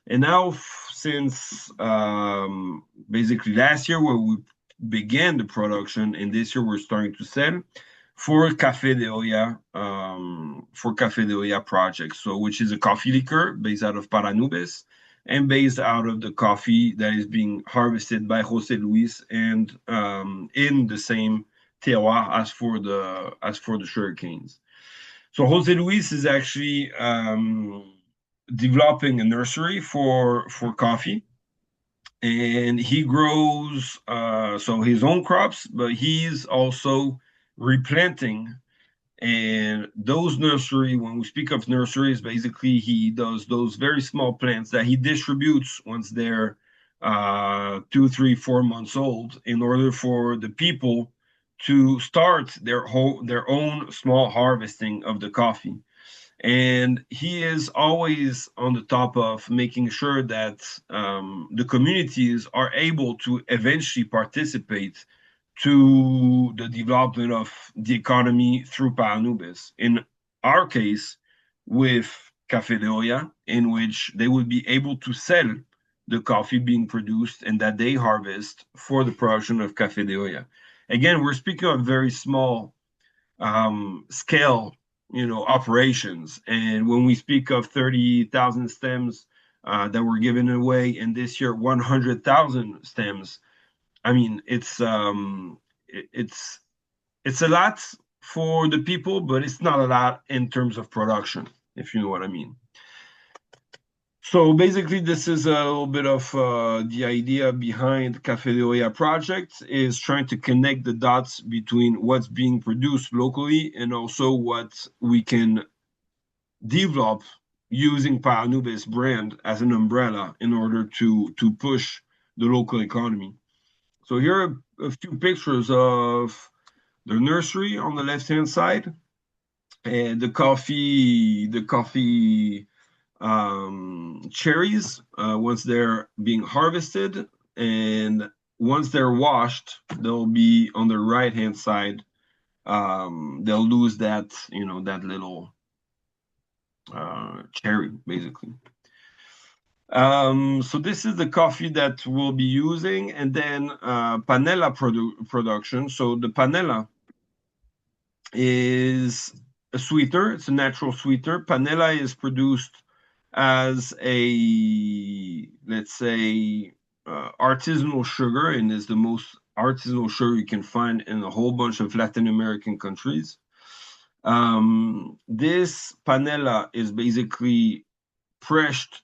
And now, since basically last year, where we began the production, and this year we're starting to sell for Café de Olla project. So, which is a coffee liqueur based out of Paranubes and based out of the coffee that is being harvested by Jose Luis, and in the same terroir as for the sugar canes. So Jose Luis is actually developing a nursery for coffee, and he grows so his own crops, but he's also replanting. And those nursery, when we speak of nurseries, basically he does those very small plants that he distributes once they're 2, 3, 4 months old, in order for the people to start their own small harvesting of the coffee. And he is always on the top of making sure that the communities are able to eventually participate to the development of the economy through Paranubes. In our case, with Café de Olla, in which they would be able to sell the coffee being produced and that they harvest for the production of Café de Olla. Again, we're speaking of very small scale, operations. And when we speak of 30,000 stems that were given away, and this year 100,000 stems, I mean, it's a lot for the people, but it's not a lot in terms of production, if you know what I mean. So basically, this is a little bit of the idea behind Café de Olla project, is trying to connect the dots between what's being produced locally and also what we can develop using Paranubes brand as an umbrella in order to push the local economy. So here are a few pictures of the nursery on the left-hand side, and the coffee cherries once they're being harvested, and once they're washed, they'll be on the right-hand side. They'll lose that, that little cherry, basically. So this is the coffee that we'll be using, and then panela production. So the panela is a sweetener. It's a natural sweetener. Panela is produced as a, let's say, artisanal sugar, and is the most artisanal sugar you can find in a whole bunch of Latin American countries. This panela is basically pressed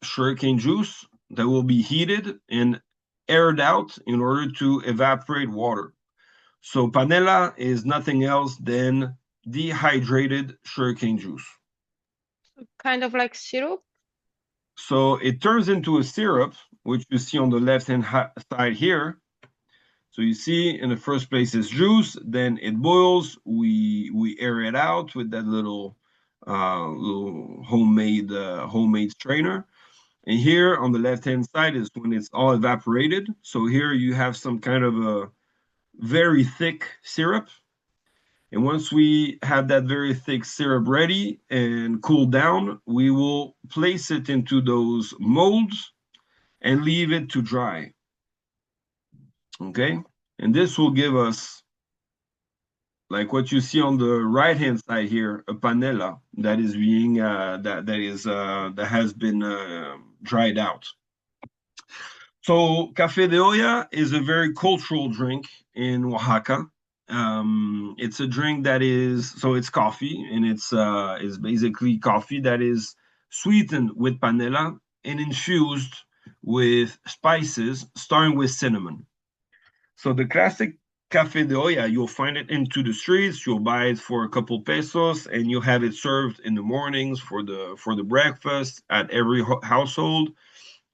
sugarcane juice that will be heated and aired out in order to evaporate water. So panela is nothing else than dehydrated sugarcane juice. Kind of like syrup? So it turns into a syrup, which you see on the left-hand side here. So you see, in the first place is juice, then it boils. We air it out with that little homemade strainer. And here on the left-hand side is when it's all evaporated. So here you have some kind of a very thick syrup. And once we have that very thick syrup ready and cooled down, we will place it into those molds and leave it to dry. Okay? And this will give us, like what you see on the right-hand side here, a panela that is being that has been dried out. So Café de Olla is a very cultural drink in Oaxaca. It's a drink that is, so it's coffee, and it's basically coffee that is sweetened with panela and infused with spices, starting with cinnamon. So the classic Café de Olla, you'll find it into the streets. You'll buy it for a couple pesos, and you'll have it served in the mornings for the breakfast at every household.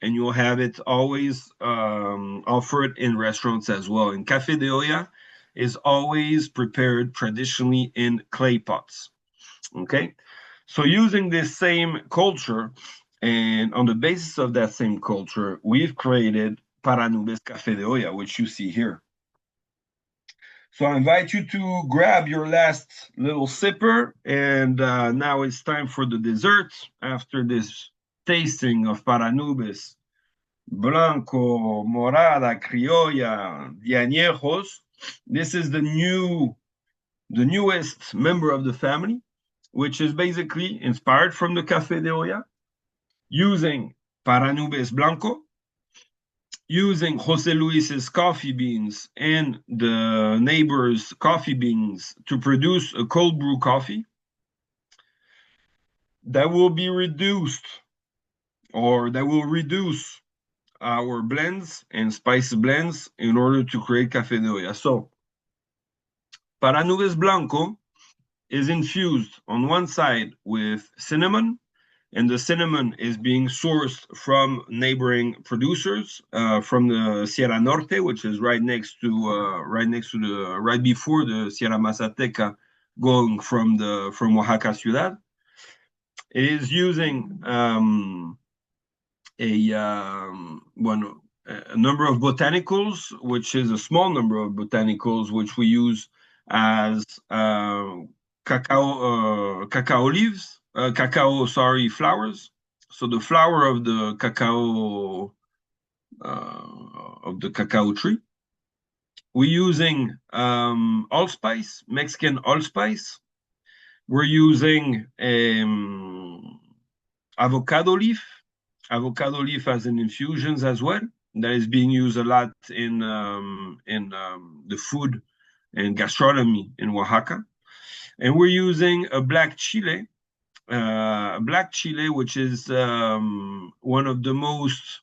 And you'll have it always offered in restaurants as well. And Café de Olla is always prepared traditionally in clay pots. Okay, so using this same culture, and on the basis of that same culture, we've created Paranubes Café de Olla, which you see here. So I invite you to grab your last little sipper, and now it's time for the dessert. After this tasting of Paranubes Blanco, Morada, Criolla, Diañejos, this is the newest member of the family, which is basically inspired from the Café de Olla, using Paranubes Blanco, using Jose Luis's coffee beans and the neighbor's coffee beans to produce a cold brew coffee that will be reduced, or that will reduce our blends and spice blends in order to create Café de Olla. So Paranubes Blanco is infused on one side with cinnamon, and the cinnamon is being sourced from neighboring producers from the Sierra Norte, which is right before the Sierra Mazateca, going from Oaxaca Ciudad. It is using a number of botanicals, which is a small number of botanicals, which we use as cacao leaves. Flowers. So the flower of the cacao tree. We're using allspice, Mexican allspice. We're using avocado leaf as an infusions as well. That is being used a lot in the food and gastronomy in Oaxaca. And we're using a black chile, which is one of the most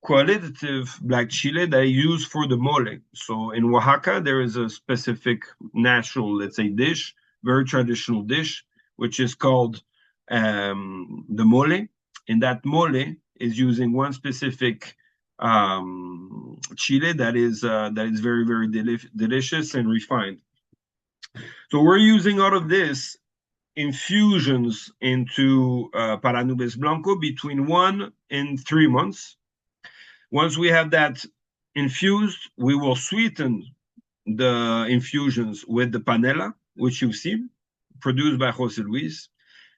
qualitative black chile that I use for the mole. So in Oaxaca, there is a specific national, let's say, dish, very traditional dish, which is called the mole. And that mole is using one specific chile that is very, very delicious and refined. So we're using out of this infusions into Paranubes Blanco between 1 and 3 months. Once we have that infused, we will sweeten the infusions with the panela, which you've seen, produced by Jose Luis.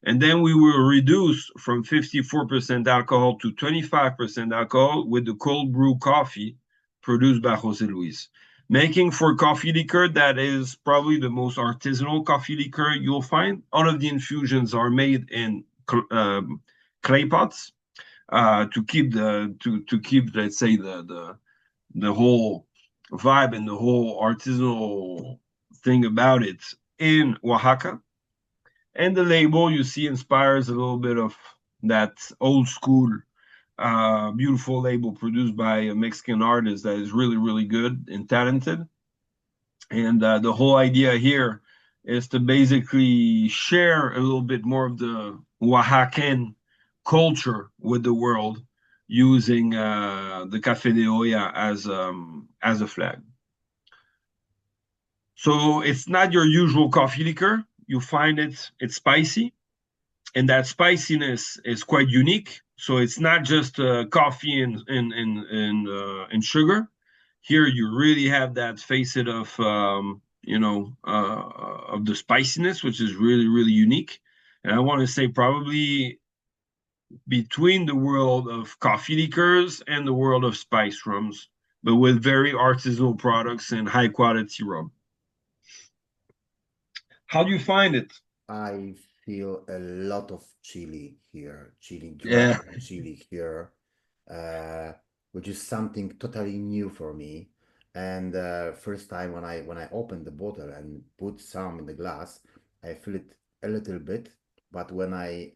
And then we will reduce from 54% alcohol to 25% alcohol with the cold brew coffee produced by Jose Luis, making for coffee liqueur that is probably the most artisanal coffee liqueur you'll find. All of the infusions are made in clay pots to keep let's say the whole vibe and the whole artisanal thing about it in Oaxaca. And the label you see inspires a little bit of that old school beautiful label produced by a Mexican artist that is really, really good and talented. And the whole idea here is to basically share a little bit more of the Oaxacan culture with the world using the Café de Olla as a flag. So it's not your usual coffee liquor. You find it's spicy, and that spiciness is quite unique. So it's not just coffee and sugar. Here you really have that facet of of the spiciness, which is really, really unique. And I want to say probably between the world of coffee liqueurs and the world of spice rums, but with very artisanal products and high quality rum. How do you find it? I feel a lot of chili here, chili Yeah. dry, chili here, which is something totally new for me. And first time when I opened the bottle and put some in the glass, I feel it a little bit. But when I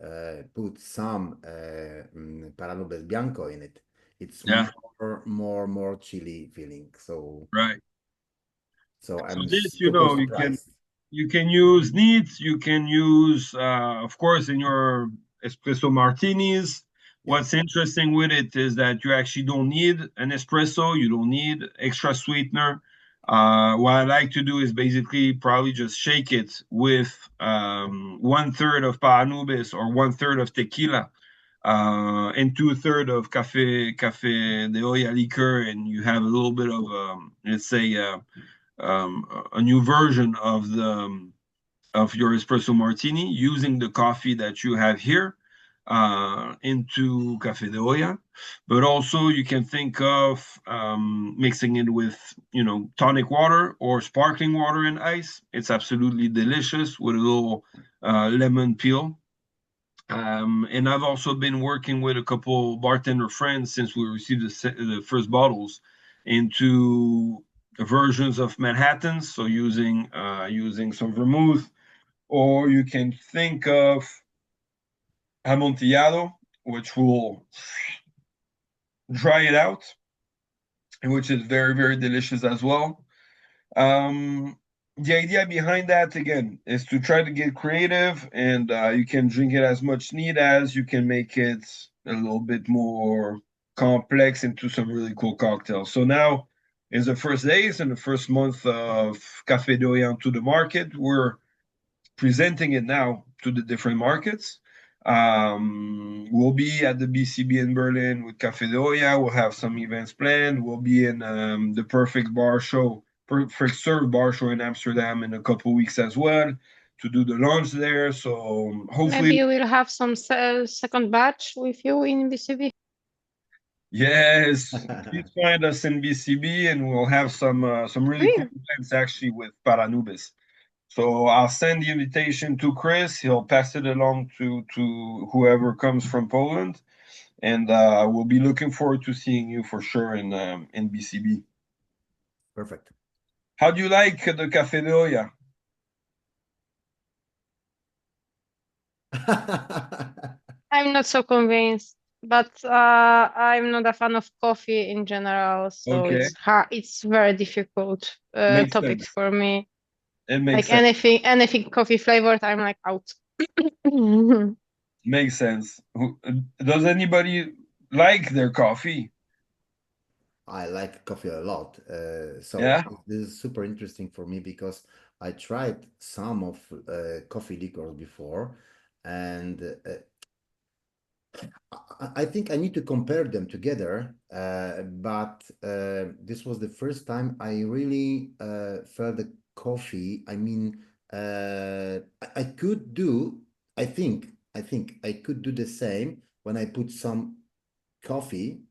put some Paranubes Bianco in it, it's Yeah. more chili feeling. Right. So So I'm this, super you surprised. can use neat, you can use of course in your espresso martinis. Yeah. What's interesting with it is that you actually don't need an espresso, you don't need extra sweetener. What I like to do is basically probably just shake it with 1/3 of Paranubes or 1/3 of tequila and 2/3 of Café de Olla liqueur, and you have a little bit of let's say a new version of your espresso martini using the coffee that you have here into Café de Olla. But also you can think of mixing it with, tonic water or sparkling water and ice. It's absolutely delicious with a little lemon peel. And I've also been working with a couple bartender friends since we received the first bottles into versions of Manhattans, so using some vermouth, or you can think of Amontillado, which will dry it out, and which is very, very delicious as well. The idea behind that, again, is to try to get creative, and you can drink it as much neat as you can make it a little bit more complex into some really cool cocktails. So now is the first days and the first month of Café de Olla to the market. We're presenting it now to the different markets. We'll be at the BCB in Berlin with Café de Olla. We'll have some events planned. We'll be in the Perfect Serve bar show in Amsterdam in a couple weeks as well to do the launch there. So hopefully, Maybe we'll have some second batch with you in BCB. yes, please find us in BCB, and we'll have some really cool events actually with Paranubes. So I'll send the invitation to Chris. He'll pass it along to whoever comes from Poland, and we'll be looking forward to seeing you for sure in BCB. Perfect. How do you like the Café de Olla? I'm not so convinced, but I'm not a fan of coffee in general, so Okay, it's hard. It's very difficult makes topic sense. for me. It makes Like sense. anything coffee flavored, I'm like out. Makes sense. Does anybody like their coffee? I like coffee a lot. So Yeah. this is super interesting for me because I tried some of coffee liquors before, and I think I need to compare them together. But this was the first time I really felt the coffee. I mean, I could do. I think I could do the same when I put some coffee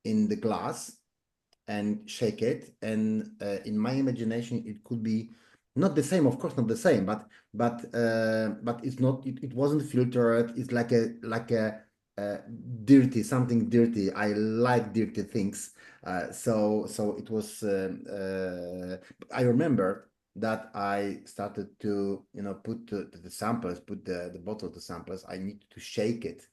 in the glass and shake it. And in my imagination, it could be not the same, of course, not the same, but it's not. It wasn't filtered. It's like a uh, dirty, something dirty. I like dirty things. So it was. I remember that I started to, put the samples, put the bottle of the samples. I need to shake it,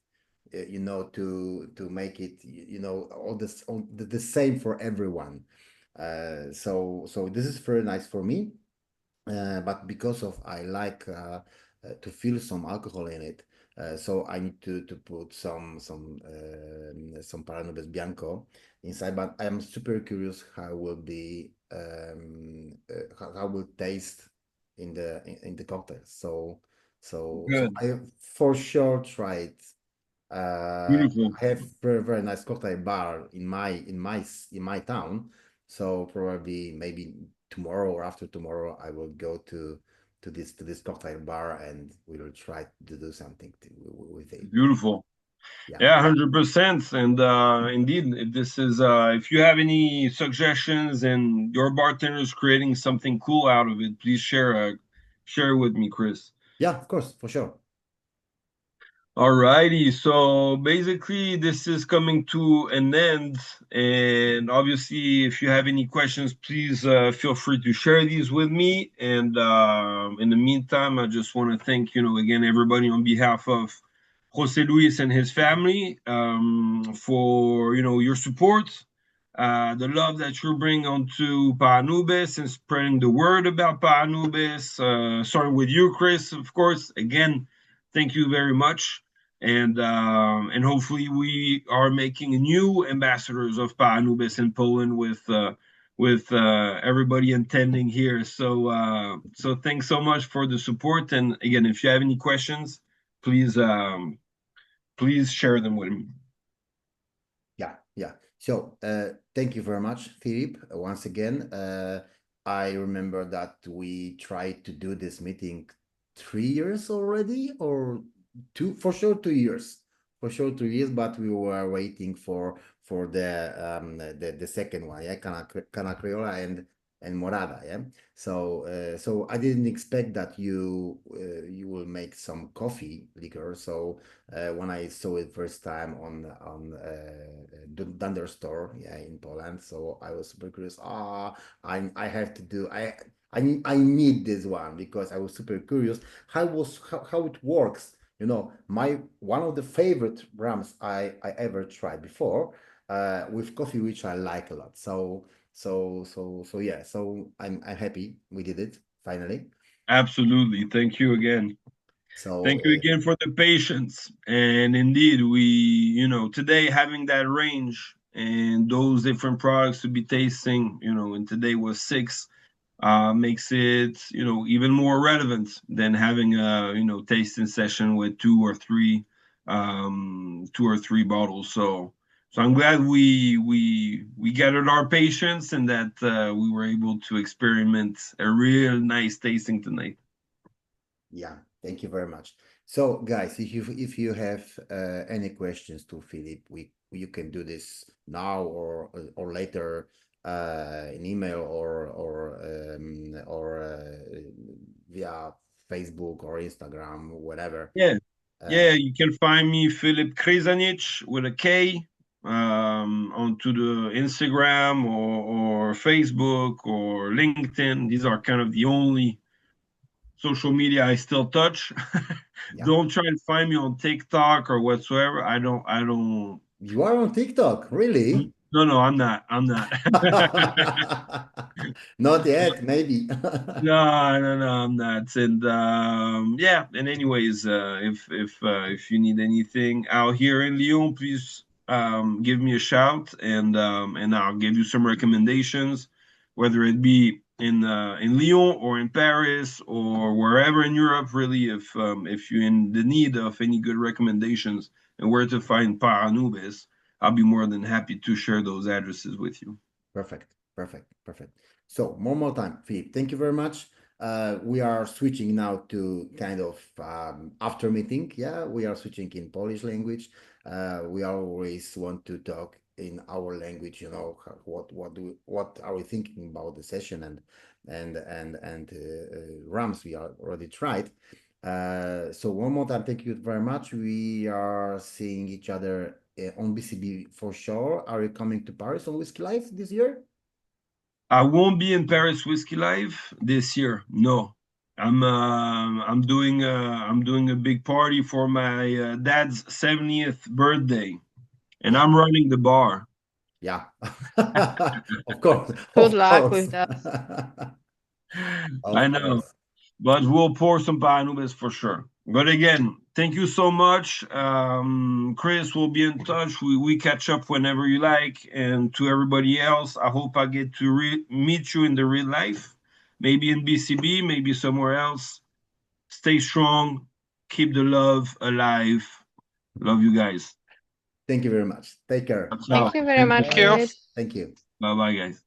to make it, all the same for everyone. So this is very nice for me. But because of I like to feel some alcohol in it, so I need to put some Paranubes Bianco inside. But I am super curious how will be how will taste in the cocktail. So Good. I for sure try it. Beautiful. I have very very nice cocktail bar in my town, so probably maybe tomorrow or after tomorrow I will go to this cocktail bar and we will try to do something with it. Beautiful. Yeah, Yeah, 100%. And indeed, if you have any suggestions and your bartender is creating something cool out of it, please share it with me, Chris. yeah, of course, for sure. Alrighty, so basically this is coming to an end, and obviously, if you have any questions, please feel free to share these with me. And in the meantime, I just want to thank again everybody on behalf of Jose Luis and his family for your support, the love that you bring onto Paranubes and spreading the word about Paranubes. Starting with you, Chris, of course. Again, thank you very much, and hopefully we are making new ambassadors of Paranubes in Poland with everybody attending here. So thanks so much for the support. And again, if you have any questions, please please share them with me. Yeah, yeah. So, thank you very much, Philip. Once again, I remember that we tried to do this meeting 3 years already, or two, for sure 2 years, for sure 2 years. But we were waiting for the second one, yeah, Cana Criolla and Morada, yeah. So I didn't expect that you will make some coffee liquor. So when I saw it first time on the Dunder store, yeah, in Poland. So I was super curious. I have to do. I need this one because I was super curious how it works. My one of the favorite rums I ever tried before with coffee, which I like a lot. So yeah. So I'm happy we did it finally. Absolutely. Thank you again. So Thank you again for the patience. And indeed, today having that range and those different products to be tasting, and today was six, makes it, even more relevant than having a, tasting session with two or three bottles. So I'm glad we gathered our patience and that we were able to experiment a real nice tasting tonight. yeah, thank you very much. So, guys, if you have any questions to Philip, you can do this now or later, in email or via Facebook or Instagram, whatever. Yeah. Uh, Yeah, you can find me Filip Krizanic with a K onto the Instagram or Facebook or LinkedIn. These are kind of the only social media I still touch. Yeah. Don't try to find me on TikTok or whatsoever. I don't. You are on TikTok, really? No, I'm not. I'm not. Not yet, maybe. No, I'm not. And yeah. And anyways, if you need anything out here in Lyon, please give me a shout, and I'll give you some recommendations, whether it be in Lyon or in Paris or wherever in Europe. Really, if you're in the need of any good recommendations and where to find Paranubes, I'll be more than happy to share those addresses with you. Perfect, perfect, perfect. So one more time, Philippe, thank you very much. We are switching now to kind of after meeting. Yeah, we are switching in Polish language. We always want to talk in our language. You know, what are we thinking about the session and Rams we already tried. So one more time, thank you very much. We are seeing each other on BCB for sure. Are you coming to Paris on Whiskey Live this year? I won't be in Paris Whiskey Live this year. No, I'm doing a big party for my dad's 70th birthday, and I'm running the bar. Yeah, of course. Good Of luck course. with that. Of I know, course. but we'll pour some Paranubes for sure. But again, thank you so much. Chris, we'll be in touch. We catch up whenever you like. And to everybody else, I hope I get to meet you in the real life, maybe in BCB, maybe somewhere else. Stay strong. Keep the love alive. Love you guys. Thank you very much. Take care. Thank you very much, Thank you. Chris. Thank you. Bye-bye, guys.